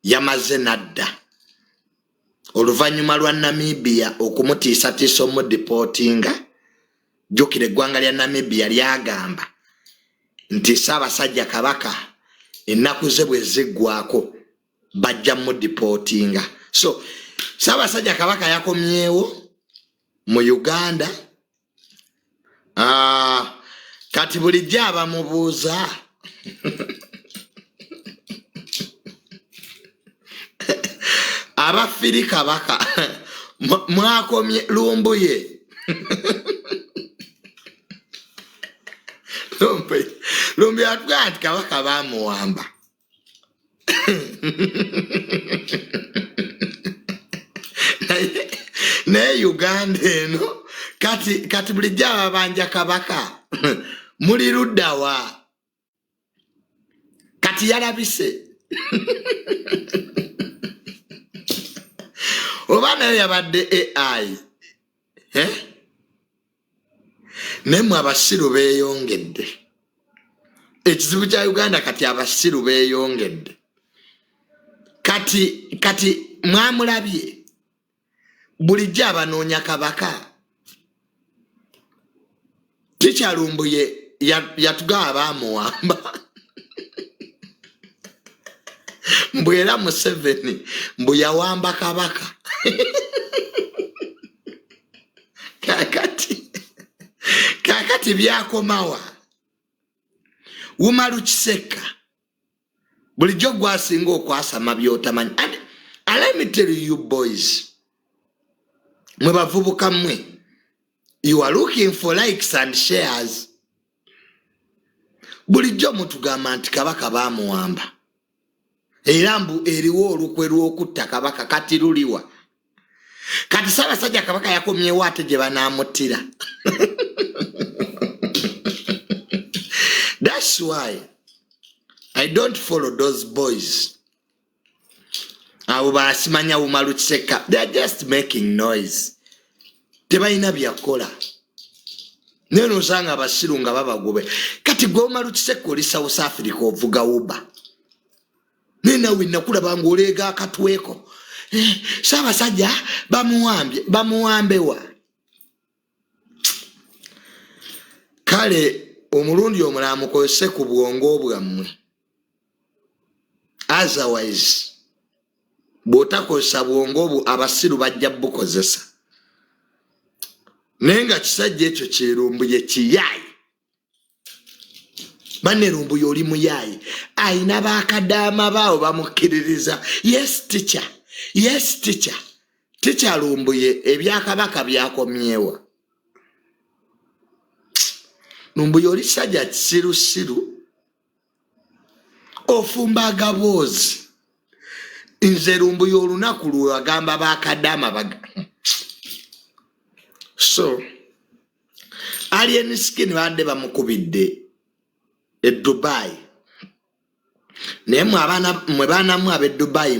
yamaze nadda oluvannyuma lwa Namibia okumutiisatiisa omudipotinga. Jokire eggwanga lya Namibia lyagamba nti Ssaabasajja Kabaka ennaku ze bwe ziggwaako bajja mu deportinga. So Ssaabasajja Kabaka yakomyewo mu Uganda. Kati bulijjo abamubuuza abafiri Kabaka mwakomye Lumbuye Lumbi atugamba nti Kabaka bamuwamba. Naye Uganda eno kati bulijjo ababanja Kabaka muli ludda wa? Kati yalabise oba nayo yabadde AI. Nemwe abasiru beeyongedde. Ekizibu kya Uganda kati abasiru beeyongedde. Kati mwamulabye bulijjo abanoonya Kabaka. Tikyalumbuye yatugaba bamuwamba. Mbwera Museveni mbu yawamba Kabaka. Kakati byakomawa Umaru Kiseka bulijjo gwasinga okwasama by'otamanyi. And let me tell you boys, mwe bavubuka mmwe, you are looking for likes and shares. Bulijjo mutugamba nti Kabaka bamuwamba. Era mbu eriwo olukwe lw'okutta Kabaka kati luliwa. Kati Ssaabasajja Kabaka yakomyewo ate gye banaamutira. That's why I don't follow those boys. Abo basimanya Umaru Kiseka. They are just making noise. Tebalina byakola. Neno osanga abasiru nga babagobe. Kati gwe Umaru Kiseka oli South Africa ovuga Uber. Nena wina kulaba ngolega akatweko. Ssaabasajja bamuwambewa. Kale omulundi omulala mukozese ku bwongo bwammwe. Otherwise bw'otakozesa bwongo bwo abasiru bajja bukozesa. Naye nga kisajja ekyo kyerumbuye kiyaayi. Banne Lumbuye oli muyaayi. Ayina baakadaama baawo bamukkiririza. Yes teacher. Yes teacher. Teacher Lumbuye ebya Kabaka byakomyewa. Lumbuye oli kisajja kisirusiru. ofumba agaboozi nze lumbu y'olunaku lwe agamba bakadama baga. So alien skin bande bamukubidde e Dubai. Naye mwe baana mu abe Dubai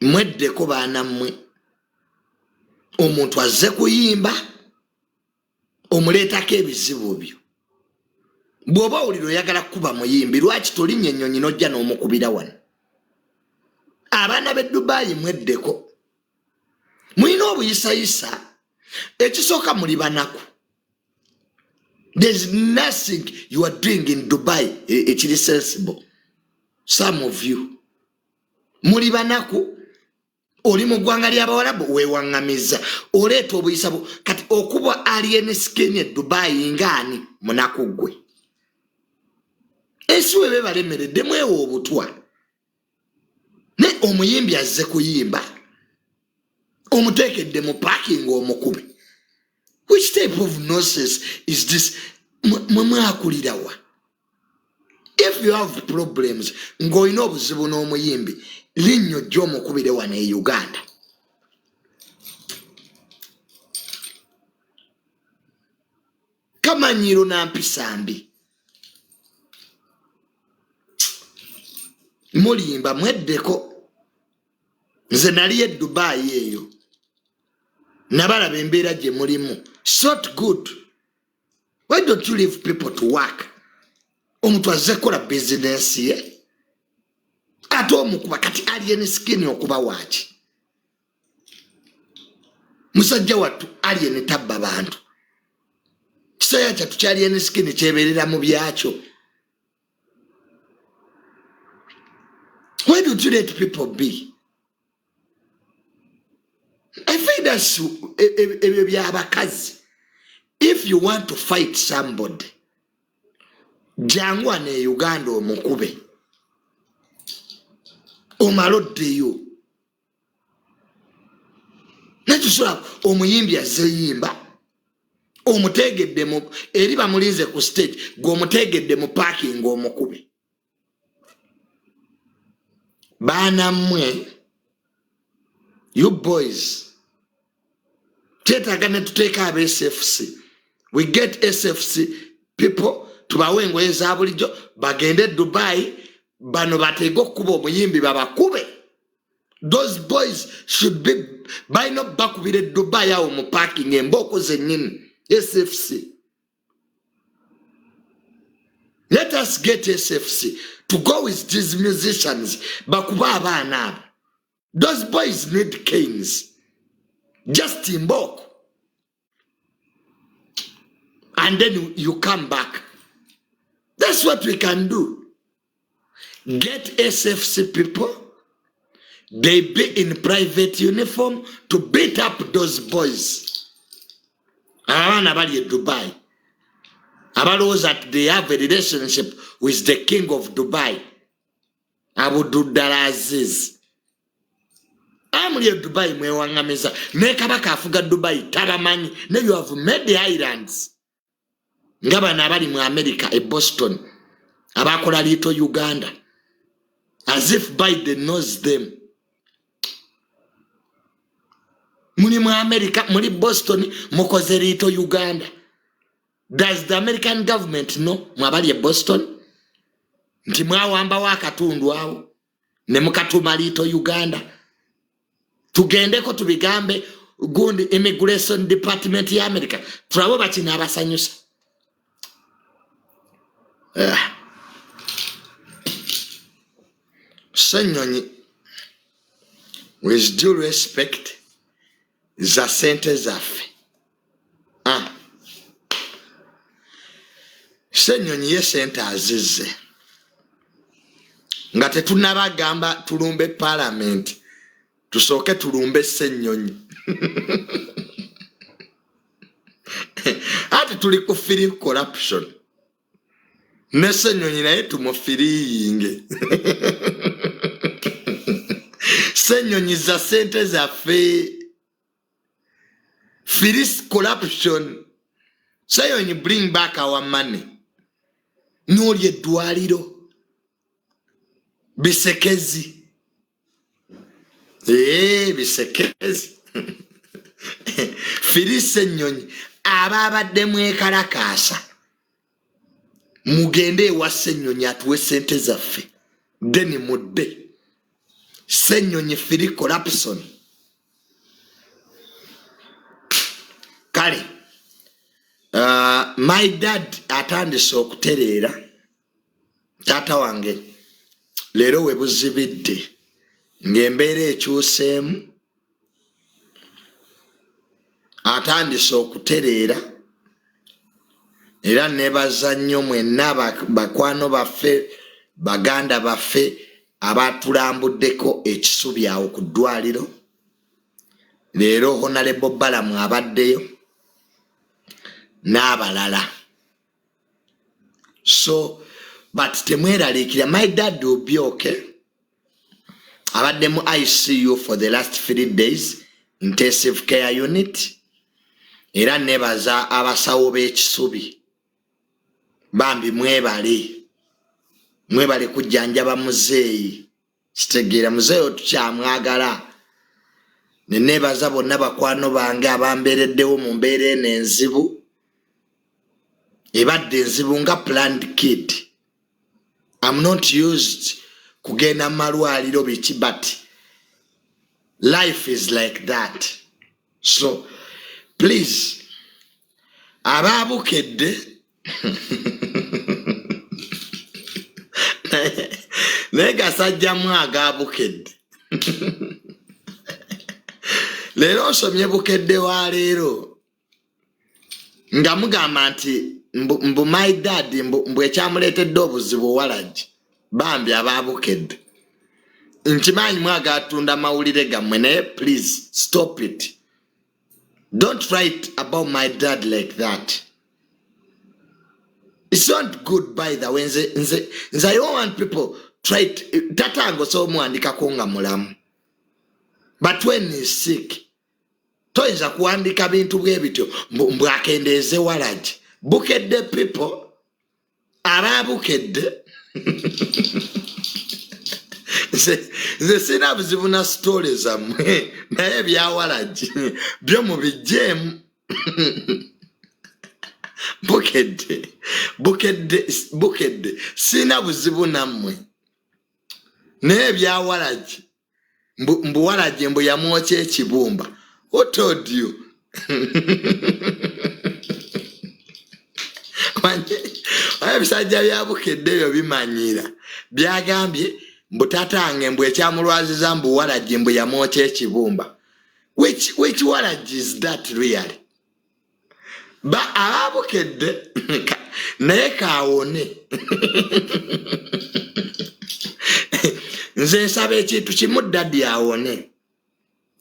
mweddeko baana mmwe. Omuntu azze kuyimba omuleetako ebizibu byo. Bw'oba oliro oyagala kuba muyimbi lwaki tolinnya ennyonyi n'ojja n'omukubira wano? Abaana b'e Dubai mweddeko. Mulina obuyisayisa ekisooka muli banaku. There's nothing you are doing in Dubai ekiri sensible. Some of you muli banaku. Oli mu ggwanga ly'Abawarabu weewaŋŋamiza oleeta obuyisa kati okuba alien skin e Dubai ngaani munaku gwe. Ensi we bebalemereddemu ewo obutwa. Ne omuyimbi azze kuyimba omuteekedde mu parking omukube. Which type of nonsense is this? Mwakulirawa. If you have problems ng'olina obuzibu n'omuyimbi linnyo jjo omukubire wano e Uganda. Kamanyiro na mpisa mbi. Mulimba mweddeko. Nze nali e Dubai eyo. Nabalaba embeera gye mulimu. Not good. Why don't you leave people to work? Omuntu azze kola business ye. Ate omukuba kati alien skin okuba waaki. Musajja wattu alien tabba bantu. Kiseera kyattu kya alien skin kyebeerera mu byakyo. Why don't you let people be? I find us if you want to fight somebody, jangwa ne Uganda omukube. Omaloddeyo. Natusula omuyimbi azeyimba. Omutegedde mu eri bamulinze ku stage gw'omutegedde mu parking omukube. Baana mmwe, you boys, tetagane tuteeka aba SFC. We get SFC people tubawe engoye za bulijjo bagende Dubai bano batege okuba omuyimbi babakube. Those boys should be by no bakubire Dubai awo mu parking emboko zennyini SFC. Let us get SFC to go with these musicians bakuba abaana abo. Those boys need canes. Just imboko. And then you come back. That's what we can do. Get SFC people. They be in private uniform to beat up those boys. Abana bali in Dubai. About that they have a relationship with the king of Dubai. Abdullah Aziz. Amuli in Dubai mwewangamiza. Ne kabaka afuga Dubai tabamanyi. Ne you have made the islands. Ngaba nabali mu America e Boston. Abakola lito Uganda. As if Biden knows them. Muli mu America, muli Boston, mukoze lito Uganda. Does the American government know mwabali e Boston? Nti mwawamba wakatundu awo. Ne mukatuma lito Uganda. Tugendeko tubigambe gundi immigration department ya America. Turabo bakina abasanyusa. Senyonyi, with due respect, za sente zaffe. Senyonyi ye sente azizze. Nga tetunabagamba tulumbe parliament, tusooke tulumbe Senyonyi. Ati tuli ku free corruption. Ne Senyonyi naye tumufiriyinge. Senyonyi za sente zaffe. Free corruption. Senyonyi bring back our money. n'oli eddwaliro bisekezi bisekezi Firise Ennyonyi ababadde mwekalakaasa mugende ewa Ssennyonyi atuwe ssente zaffe deni mudde Ssennyonyi Firi Corruption kale my dad atandise okutereera taata wange leero we buzibidde ng'embeera ekyuseemu atandise okutereera era nebaza nnyo mwenna bakwano baffe baganda baffe abatulambuddeko ekisubi awo ku ddwaliro leero Honorable Balamu abaddeyo n'abalala so but temweraliikira my dad will be okay abadde mu ICU for the last 3 days intensive care unit era nebaza abasawo b'ekisubi bambi mwebale kujjanjaba muzeeyi kitegeera muzeeyi tukyamwagala nebaza bonna bakwano bange abambeereddewo mu mbeera eno enzibu ebadde enzibu nga planned kid I'm not used kugenda malwaliro biki but life is like that so please ababukedde negasajjamu agabukedde leero nsomye bukedde wa leero nga mugamba nti mbu my dad mbu ekyamuleetedde obuzibu Waragi bambi ababukedde nkimanyi mwagatunda mawulire gammwe naye please stop it. Don't write about my dad like that. It's not good by the way. I don't want people try to tatango so muandika konga mulamu. But when he's sick, toyinza kuandika bintu bwebityo mbu akendeze Waragi. Bukedde people ababukedde Nze sina buzibu na stories zamwe naye bya Waragi byo mu bijjemu bukedde sina buzibu nammwe naye bya Waragi mbu Waragi mbu yamwokya ekibumba. Who told you? Ebisajja bya bukedde byo bimanyira byagambye mbu tatange mbu ekyamulwaziza mbu Waragi mbu yamwokya ekibumba. Which Waragi is that really? Ba ababukedde naye kaawone. Nze nsaba ekintu kimu daddy awone.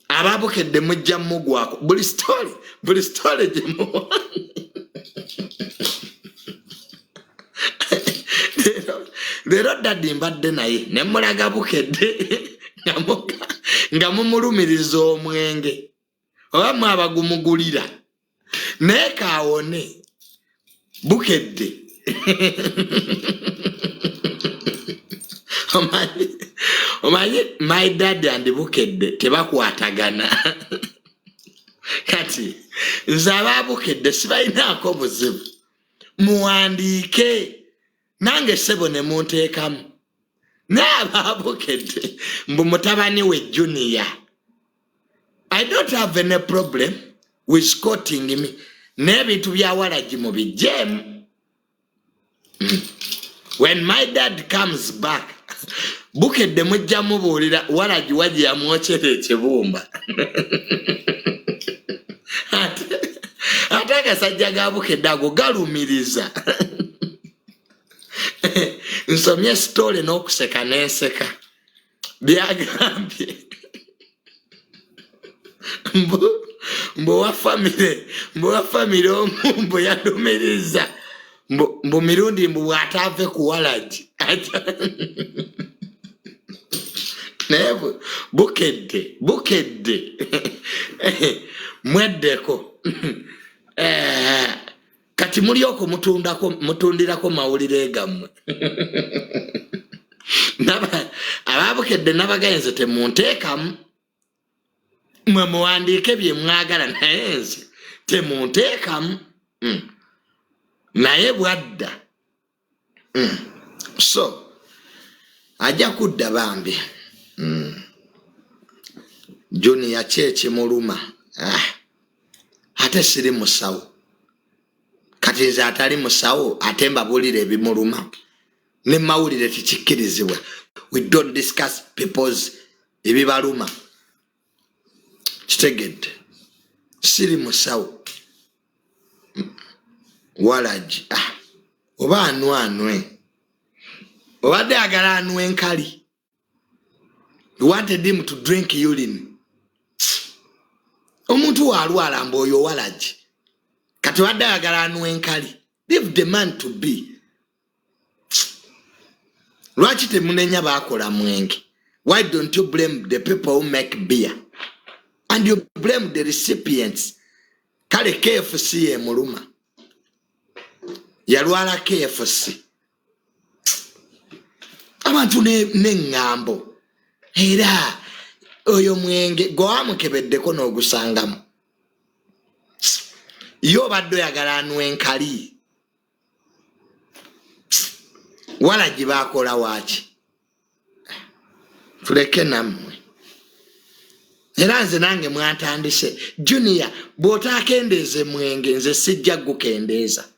Ababukedde mujja mugwako buli story gyemuwa. Leero daddy mbadde naye ne mulaga bukedde nga mumulumiriza omwenge oba mwabagumugulira naye kaawone bukedde. Omanyi my dad and bukedde tebakwatagana. Kati nze ababukedde sibalinaako buzibu muwandiike nange sebo ne munteekamu n'ababukedde mbu mutabani we Junior. I don't have any problem with quoting me n'ebintu bya Waragi mu bijjemu. When my dad comes back bukedde mujja mubuulira Waragi waje yamwokyera ekibumba. Ate agasajja ga bukedde ago galumiriza. Nsomye story n'okuseka n'enseka byagambye mbu wa famire omu mbu yalumiriza mbu mirundi mbu bw'ataave ku Waragi naye bukedde mweddeko kati kati mulyoko mutundirako mawulire gammwe ababukedde n'abagenze temunteekamu mwe muwandiike bye mwagala naye nze temunteekamu naye bwadda so ajja kudda bambi Junior cheche muluma ate siri musawo kati nze atali musawo ate mbabulire ebimuluma ne mawulire tikikkirizibwa. We don't discuss people's ebibaluma kitegedde siri musawo walaji oba anwanwe obadde agala anwe nkali. You wanted him to drink urine. Omuntu walwala mboyo walaji kati wadde agala anwe nkali. Leave the man to be. Lwaki temunenya bakola mwenge? Why don't you blame the people who make beer and you blame the recipients? Kale KFC emuluma yalwala KFC abantu n'engambo era oyo mwenge gwamukebedeko n'ogusangamu yo baddo yagala anwe nkali walaji bakola waki tuleke nammwe era nze nange mwatandise Junior bw'otaakendeeze mwenge nze sijja gukendeeza.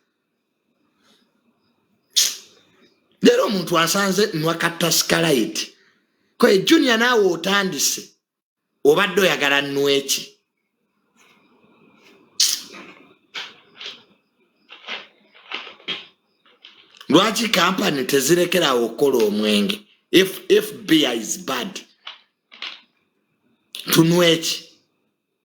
Lero omuntu asanze nwakatta skylight kwe Junior naawe otandise obadde oyagala nnweki lwaki kampani tezirekerawo okukola omwenge if beer is bad tunweki